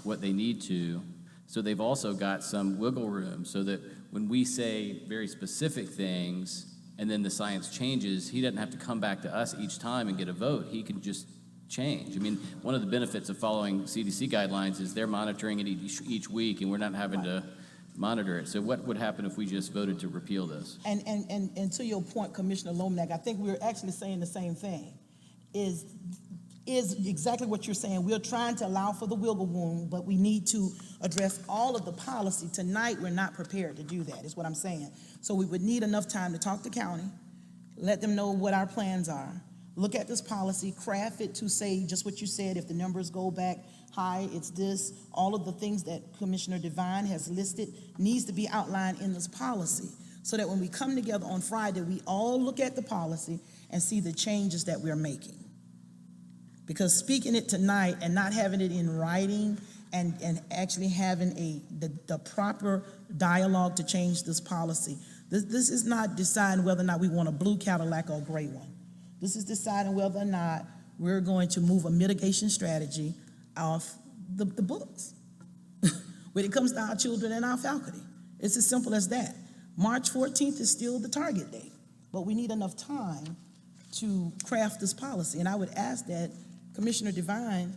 what they need to? So they've also got some wiggle room so that when we say very specific things and then the science changes, he doesn't have to come back to us each time and get a vote. He can just change. I mean, one of the benefits of following CDC guidelines is they're monitoring it each week, and we're not having to monitor it. So what would happen if we just voted to repeal this? And to your point, Commissioner Lomanak, I think we're actually saying the same thing. Is exactly what you're saying. We're trying to allow for the wiggle room, but we need to address all of the policy. Tonight, we're not prepared to do that, is what I'm saying. So we would need enough time to talk to county, let them know what our plans are, look at this policy, craft it to say just what you said. If the numbers go back high, it's this. All of the things that Commissioner Devine has listed needs to be outlined in this policy so that when we come together on Friday, we all look at the policy and see the changes that we're making. Because speaking it tonight and not having it in writing and actually having the proper dialogue to change this policy, this is not deciding whether or not we want a blue Cadillac or a gray one. This is deciding whether or not we're going to move a mitigation strategy off the books when it comes to our children and our faculty. It's as simple as that. March 14th is still the target date, but we need enough time to craft this policy. And I would ask that Commissioner Devine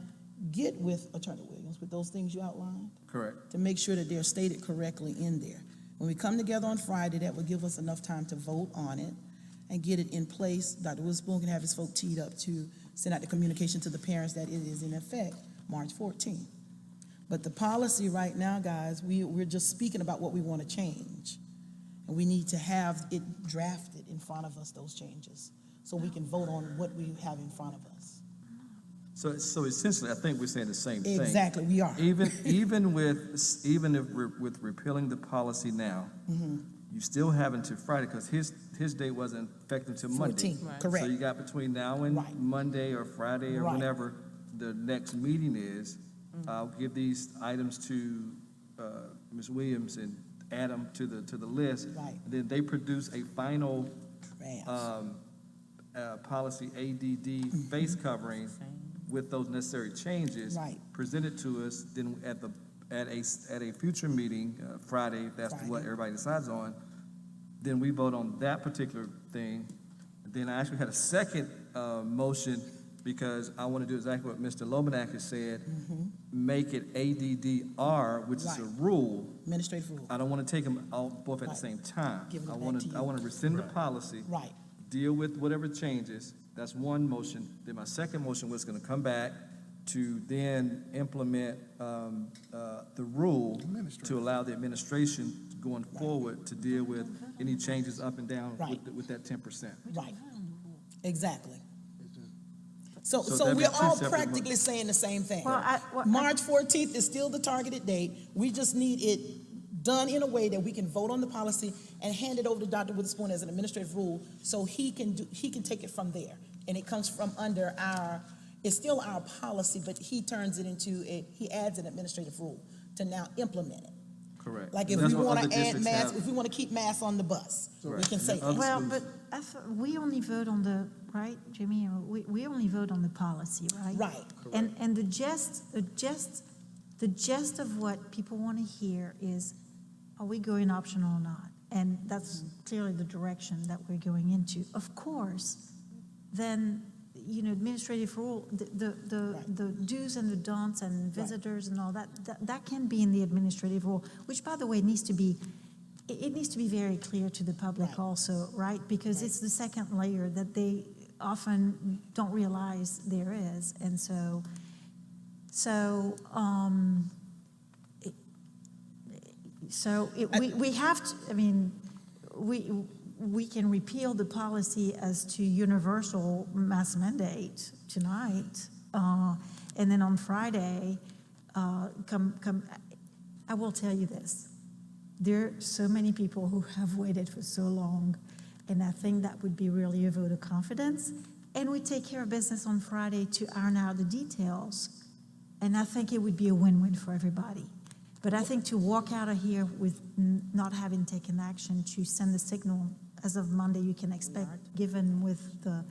get with Attorney Williams with those things you outlined. Correct. To make sure that they're stated correctly in there. When we come together on Friday, that will give us enough time to vote on it and get it in place. Dr. Witherspoon can have his folk teed up to send out the communication to the parents that it is in effect March 14th. But the policy right now, guys, we're just speaking about what we want to change. And we need to have it drafted in front of us, those changes, so we can vote on what we have in front of us. So essentially, I think we're saying the same thing. Exactly, we are. Even if with repealing the policy now, you still have until Friday, because his date wasn't effective until Monday. 14, correct. So you got between now and Right. Monday or Friday or Right. whenever the next meeting is. I'll give these items to Ms. Williams and add them to the list. Right. Then they produce a final Rams. policy ADD face covering with those necessary changes. Right. Presented to us, then at a future meeting, Friday, if that's what Friday. everybody decides on, then we vote on that particular thing. Then I actually had a second motion, because I want to do exactly what Mr. Lomanak has said, make it ADDR, which is a Right. rule. Administrative rule. I don't want to take them all both at the Right. same time. Giving it I back want to to, you. I want to rescind the policy, Right, deal with whatever changes. That's one motion. Then my second motion was going to come back to then implement the rule to allow the administration going forward to deal with any changes up and down Right. with that 10%. right. Exactly. So So so that'd be we're two all separate practically saying the same thing. Well, March 14th is still the targeted date. We just need it done in a way that we can vote on the policy and hand it over to Dr. Witherspoon as an administrative rule, so he can take it from there. And it comes from under it's still our policy, but he turns it into he adds an administrative rule to now implement it. Correct. Like if That's we what want other to add districts masks, have. if we want to keep masks on the bus, we Correct. can say Other that. Well, schools- but we only vote on the, right, Jimmy? We only vote on the policy, right? Right. And the gist of what people want to hear is, are we going optional or not? And that's clearly the direction that we're going into. Of course, then, administrative rule, the do's and the don'ts and visitors and all that can be in the administrative rule, which, by the way, needs to be very clear to the public Right. also, right? Because it's the second layer that they often don't realize there is. And we have to, we can repeal the policy as to universal mask mandate tonight, and then on Friday, I will tell you this. There are so many people who have waited for so long, and I think that would be really a vote of confidence. And we take care of business on Friday to iron out the details, and I think it would be a win-win for everybody. But I think to walk out of here with not having taken action to send the signal as of Monday, you can expect, given with the,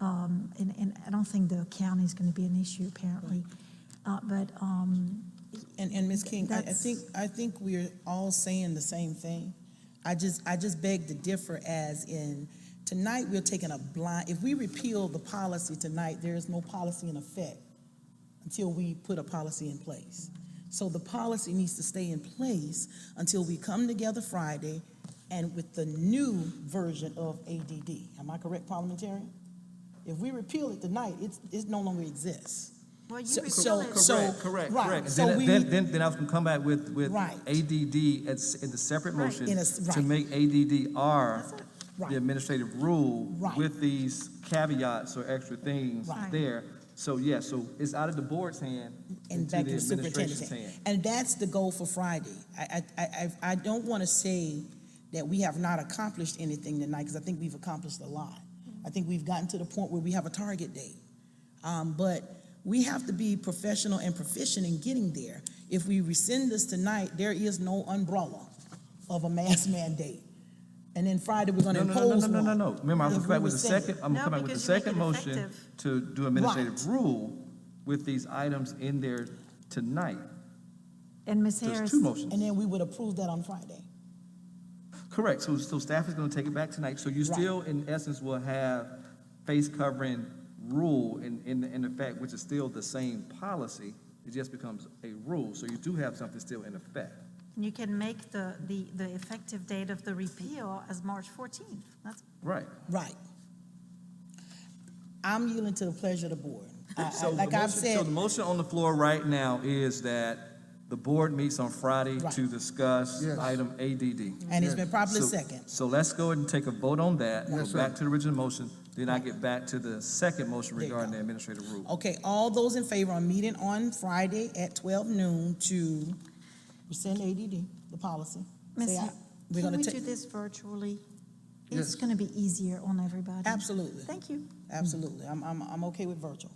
and I don't think the county is going to be an issue apparently, And Ms. King, I That's- think we're all saying the same thing. I just beg to differ, as in, tonight we're taking a blind, if we repeal the policy tonight, there is no policy in effect until we put a policy in place. So the policy needs to stay in place until we come together Friday and with the new version of ADD. Am I correct, parliamentarian? If we repeal it tonight, it no longer exists. well, you So- repeal it. Correct. right, And so then I was going to come back with Right. ADD in the separate Right. motion In a- to right. make ADDR That's it. Right. the administrative rule Right. with these caveats or extra things Right. there. So, yeah, so it's out of the board's hand and into back the to the superintendent's administration's hand. hand. And that's the goal for Friday. I don't want to say that we have not accomplished anything tonight, because I think we've accomplished a lot. I think we've gotten to the point where we have a target date. But we have to be professional and proficient in getting there. If we rescind this tonight, there is no umbrella of a mask mandate. And then Friday, we're going to impose one. No. Remember, I'm if coming back we with the rescind it. second, I'm No, coming back with the because you make second it motion effective. to do administrative Right. rule with these items in there tonight. And Ms. So it's Harris, two motions. And then we would approve that on Friday. Correct, so staff is gonna take it back tonight, so you Right. still, in essence, will have face covering rule in effect, which is still the same policy, it just becomes a rule, so you do have something still in effect. you can make the effective date of the repeal as March 14th. That's Right. Right. I'm yielding to the pleasure of the board. So Like the I've motion- said. So the motion on the floor right now is that The board meets on Friday Right. to discuss Yes. item ADD. And it's been properly So- second. So let's go ahead and take a vote on that, go Yes, back sir. to the original motion, then I get back to the second motion There you regarding go. the administrative rule. Okay, all those in favor of meeting on Friday at 12 noon to rescind ADD, the policy? Miss, Say aye. We're can gonna we take. do this virtually? It's Yes. going to be easier on everybody. Absolutely. Thank you. Absolutely. I'm okay with virtual.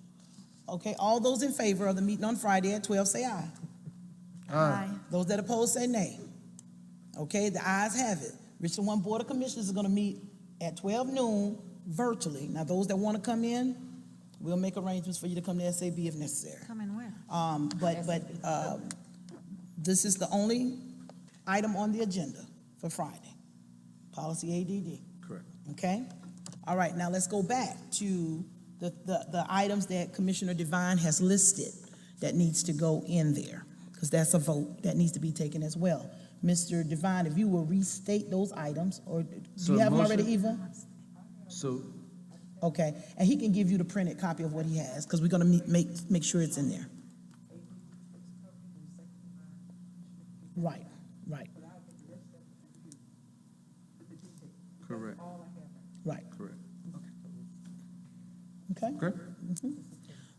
Okay, all those in favor of the meeting on Friday at 12, say aye. Aye. Those that oppose, say nay. Okay, the ayes have it. Richland 1 Board of Commissioners is gonna meet at 12 noon virtually. Now, those that wanna come in, we'll make arrangements for you to come to SAB if necessary. Come and where? But this is the only item on the agenda for Friday. Policy ADD. Correct. Okay? All right, now let's go back to the items that Commissioner Devine has listed that needs to go in there, because that's a vote that needs to be taken as well. Mr. Devine, if you will restate those items, or do So you have them motion- already, Eva? So, Okay, and he can give you the printed copy of what he has, because we're gonna make sure it's in there. Right, right, correct, right, correct. okay? Okay?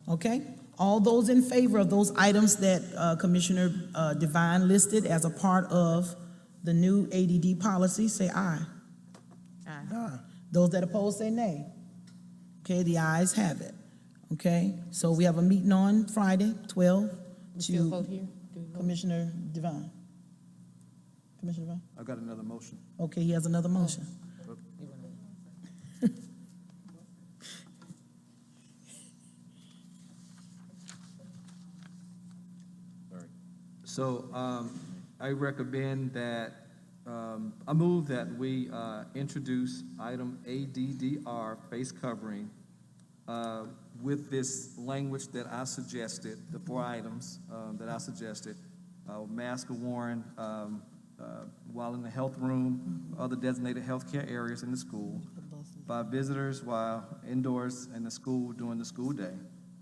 Okay, all those in favor of those items that Commissioner Devine listed as a part of the new ADD policy, say aye. Aye. Those that oppose, say nay. Okay, the ayes have it. Okay, so we have a meeting on Friday, 12, We still to vote here? Do we vote? Commissioner Devine. Commissioner Devine? I've got another motion. Okay, he has another motion. So, I recommend that, I move that we, introduce item ADDR, face covering, with this language that I suggested, the 4 items, that I suggested. Mask are worn, while in the health room, other designated healthcare areas in the school, by visitors while indoors in the school during the school day,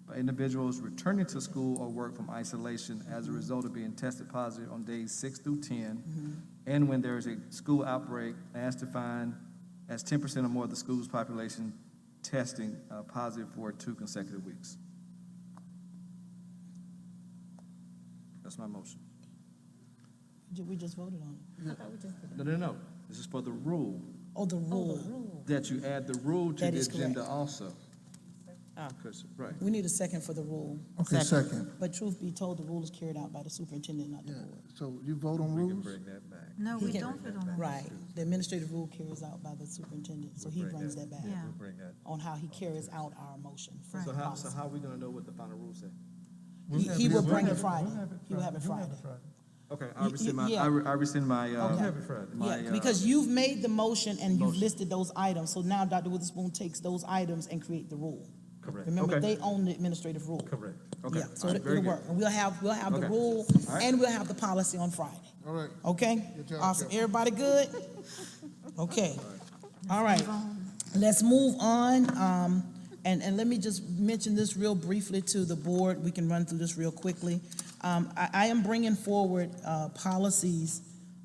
by individuals returning to school or work from isolation as a result of being tested positive on days 6 through 10, and when there is a school outbreak as defined as 10% or more of the school's population testing positive for 2 consecutive weeks. That's my motion. We just voted on it. No. This is for the rule, Oh, the rule. that you add the rule to That the is agenda correct. also. Oh. 'Cause- right. We need a second for the rule. Okay, second. But truth be told, the rule is carried out by the superintendent, not the Yeah, board. so you vote on We can rules? bring that back. No, He we can- don't put on. Right, the administrative rule carries out by the superintendent, so he We'll bring brings that back Yeah. We'll bring that. on how he carries out our motion. for Right. So the how policy. are we gonna know what the final rule said? He will bring it Friday. He will have it Friday. Okay, I rescind my, Yeah. I rescind my, Okay. Have it Friday. my, Yeah, because you've made the motion and you've motion. listed those items, so now Dr. Witherspoon takes those items and create the rule. Correct. Remember, Okay. they own the administrative rule. Correct. Okay, Yeah, so all right, very it'll good. work. And we'll have the Okay. rule All right. and we'll have the policy on Friday. All right. Okay? Good job, Awesome. Jeff. Everybody good? Okay. All right. Let's move on. And let me just mention this real briefly to the board. We can run through this real quickly. I am bringing forward policies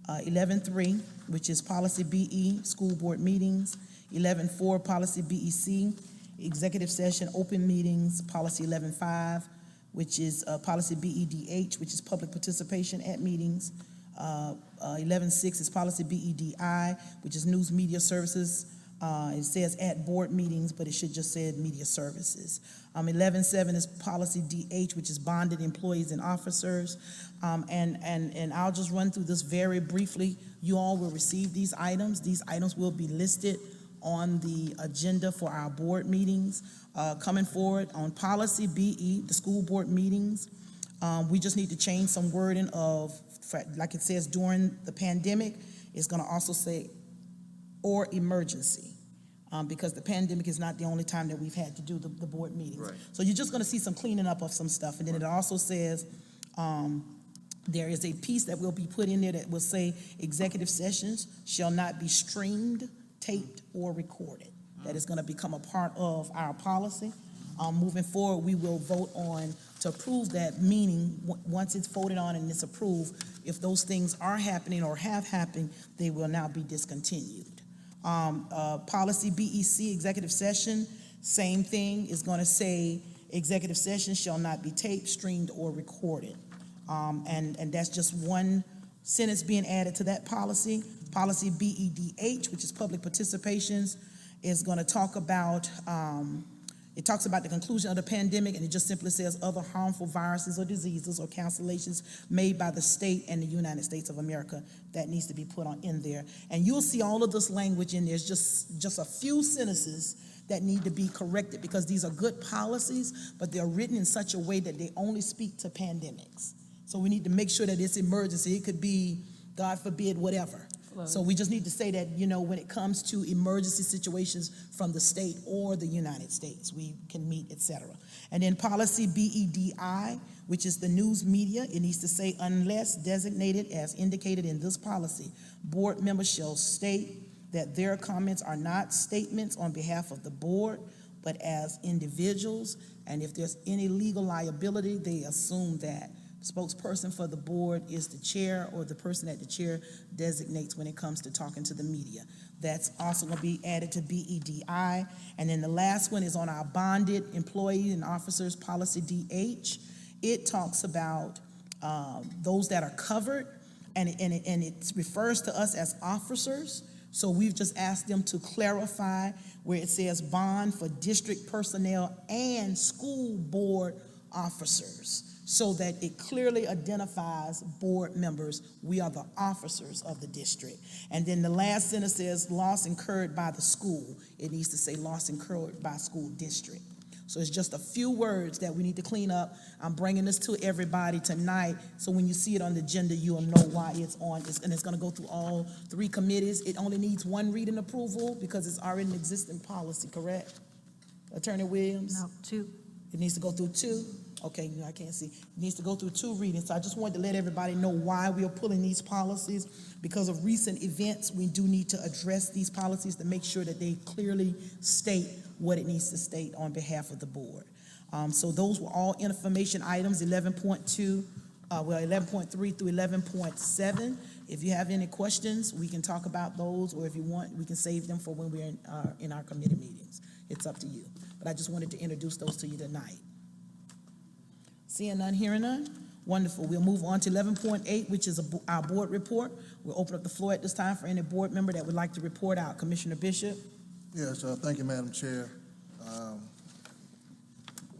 11.3, which is policy BE, school board meetings. 11.4, policy BEC, executive session, open meetings. Policy 11.5, which is policy BEDH, which is public participation at meetings. 11.6 is policy BEDI, which is news media services. It says at board meetings, but it should just say media services. 11.7 is policy DH, which is bonded employees and officers. And I'll just run through this very briefly. You all will receive these items. These items will be listed on the agenda for our board meetings. Coming forward on policy BE, the school board meetings, we just need to change some wording of, like it says during the pandemic, it's gonna also say or emergency, because the pandemic is not the only time that we've had to do the board meetings. Right. So you're just gonna see some cleaning up of some stuff, and then it also says, there is a piece that will be put in there that will say executive sessions shall not be streamed, taped, or recorded. That is gonna become a part of our policy. Moving forward, we will vote on to approve that, meaning, once it's voted on and it's approved, if those things are happening or have happened, they will now be discontinued. Policy BEC, executive session, same thing, is gonna say, executive session shall not be taped, streamed, or recorded. And that's just one sentence being added to that policy. Policy BEDH, which is public participations, is gonna talk about, it talks about the conclusion of the pandemic, and it just simply says other harmful viruses or diseases or cancellations made by the state and the United States of America. That needs to be put on in there. And you'll see all of this language in there. It's just a few sentences that need to be corrected, because these are good policies, but they're written in such a way that they only speak to pandemics. So we need to make sure that it's emergency. It could be, God forbid, whatever. So we just need to say that, when it comes to emergency situations from the state or the United States, we can meet, et cetera. And then policy BEDI, which is the news media, it needs to say, unless designated as indicated in this policy, board members shall state that their comments are not statements on behalf of the board, but as individuals. And if there's any legal liability, they assume that spokesperson for the board is the chair, or the person that the chair designates when it comes to talking to the media. That's also going to be added to BEDI. And then the last one is on our bonded employee and officers policy DH. It talks about those that are covered, and it refers to us as officers. So we've just asked them to clarify where it says bond for district personnel and school board officers, so that it clearly identifies board members. We are the officers of the district. And then the last sentence says loss incurred by the school. It needs to say loss incurred by school district. So it's just a few words that we need to clean up. I'm bringing this to everybody tonight, so when you see it on the agenda, you'll know why it's on. And it's gonna go through all 3 committees. It only needs 1 reading approval because it's already an existing policy, correct? Attorney Williams? No, 2. It needs to go through 2? Okay, I can't see. It needs to go through 2 readings. So I just wanted to let everybody know why we are pulling these policies. Because of recent events, we do need to address these policies to make sure that they clearly state what it needs to state on behalf of the board. So those were all information items, 11.2, 11.3 through 11.7. If you have any questions, we can talk about those, or if you want, we can save them for when we're in our committee meetings. It's up to you. But I just wanted to introduce those to you tonight. Seeing none, hearing none. Wonderful. We'll move on to 11.8, which is our board report. We'll open up the floor at this time for any board member that would like to report out. Commissioner Bishop. Yes, thank you, Madam Chair.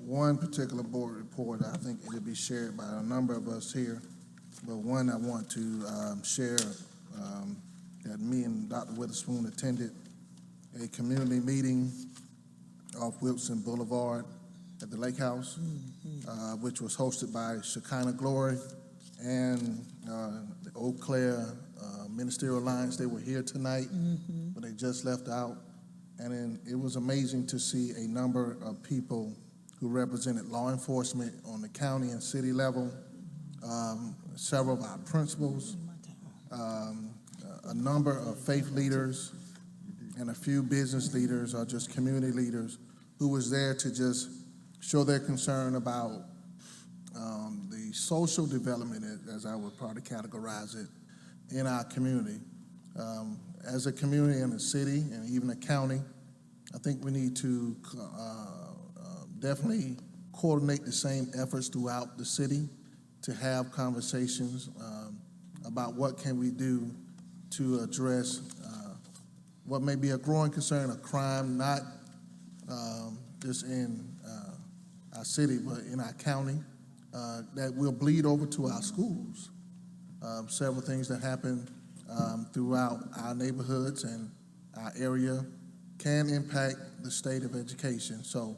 One particular board report, I think it'll be shared by a number of us here, but one I want to share, that me and Dr. Witherspoon attended a community meeting off Wilson Boulevard at the Lake House, which was hosted by Shekinah Glory and the Eau Claire Ministerial Alliance. They were here tonight, but they just left out. And then it was amazing to see a number of people who represented law enforcement on the county and city level, several of our principals, a number of faith leaders, and a few business leaders or just community leaders who was there to just show their concern about the social development, as I would probably categorize it, in our community. As a community and a city and even a county, I think we need to definitely coordinate the same efforts throughout the city to have conversations about what can we do to address what may be a growing concern of crime, not just in our city, but in our county, that will bleed over to our schools. Several things that happen throughout our neighborhoods and our area can impact the state of education. So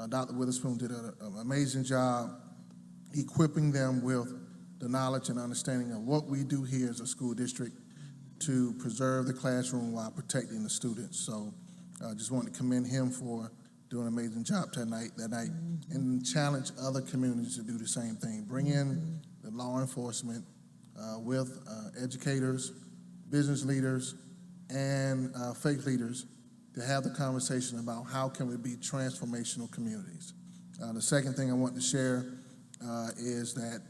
Dr. Witherspoon did an amazing job equipping them with the knowledge and understanding of what we do here as a school district to preserve the classroom while protecting the students. So I just want to commend him for doing an amazing job that night, and challenge other communities to do the same thing. Bring in the law enforcement with educators, business leaders, and faith leaders to have the conversation about how can we be transformational communities. The second thing I want to share is that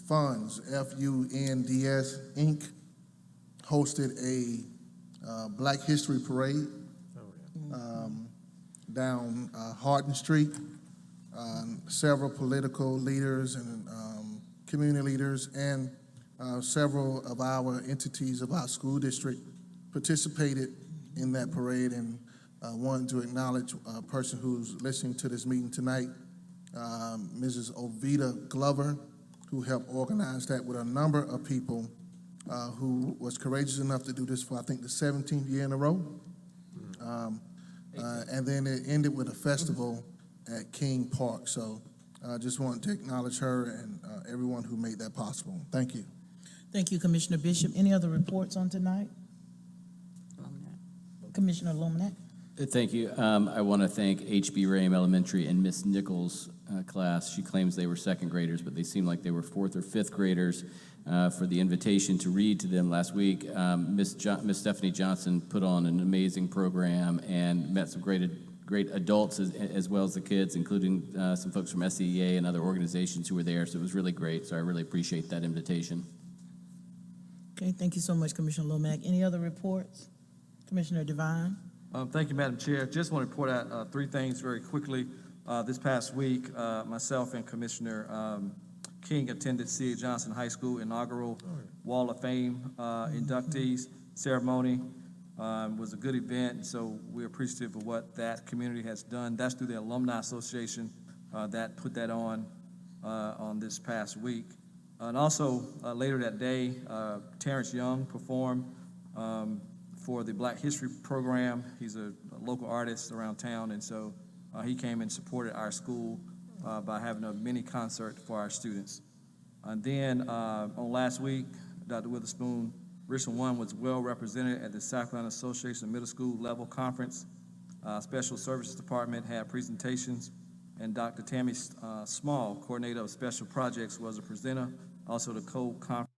Funds, F-U-N-D-S, Inc., hosted a Black History Parade down Hardin Street. Several political leaders and community leaders and several of our entities of our school district participated in that parade, and wanted to acknowledge a person who's listening to this meeting tonight, Mrs. Ovita Glover, who helped organize that with a number of people who was courageous enough to do this for, I think, the 17th year in a row. And then it ended with a festival at King Park. So I just want to acknowledge her and everyone who made that possible. Thank you. Thank you, Commissioner Bishop. Any other reports on tonight? Commissioner Lomanet? Thank you. I want to thank H.B. Rame Elementary and Miss Nichols' class. She claims they were second graders, but they seem like they were fourth or fifth graders for the invitation to read to them last week. Miss Stephanie Johnson put on an amazing program and met some great adults as well as the kids, including some folks from SEA and other organizations who were there. So it was really great. So I really appreciate that invitation. Okay, thank you so much, Commissioner Lomack. Any other reports? Commissioner Devine? Thank you, Madam Chair. Just want to report out three things very quickly. This past week, myself and Commissioner King attended C.A. Johnson High School inaugural Wall of Fame inductees ceremony. Was a good event, so we're appreciative of what that community has done. That's through the Alumni Association that put that on this past week. And also, later that day, Terrence Young performed for the Black History Program. He's a local artist around town, and so he came and supported our school by having a mini concert for our students. And then on last week, Dr. Witherspoon, Richland 1 was well represented at the South Carolina Association of Middle School Level Conference. Special Services Department had presentations, and Dr. Tammy Small, Coordinator of Special Projects, was a presenter. Also, the co-conference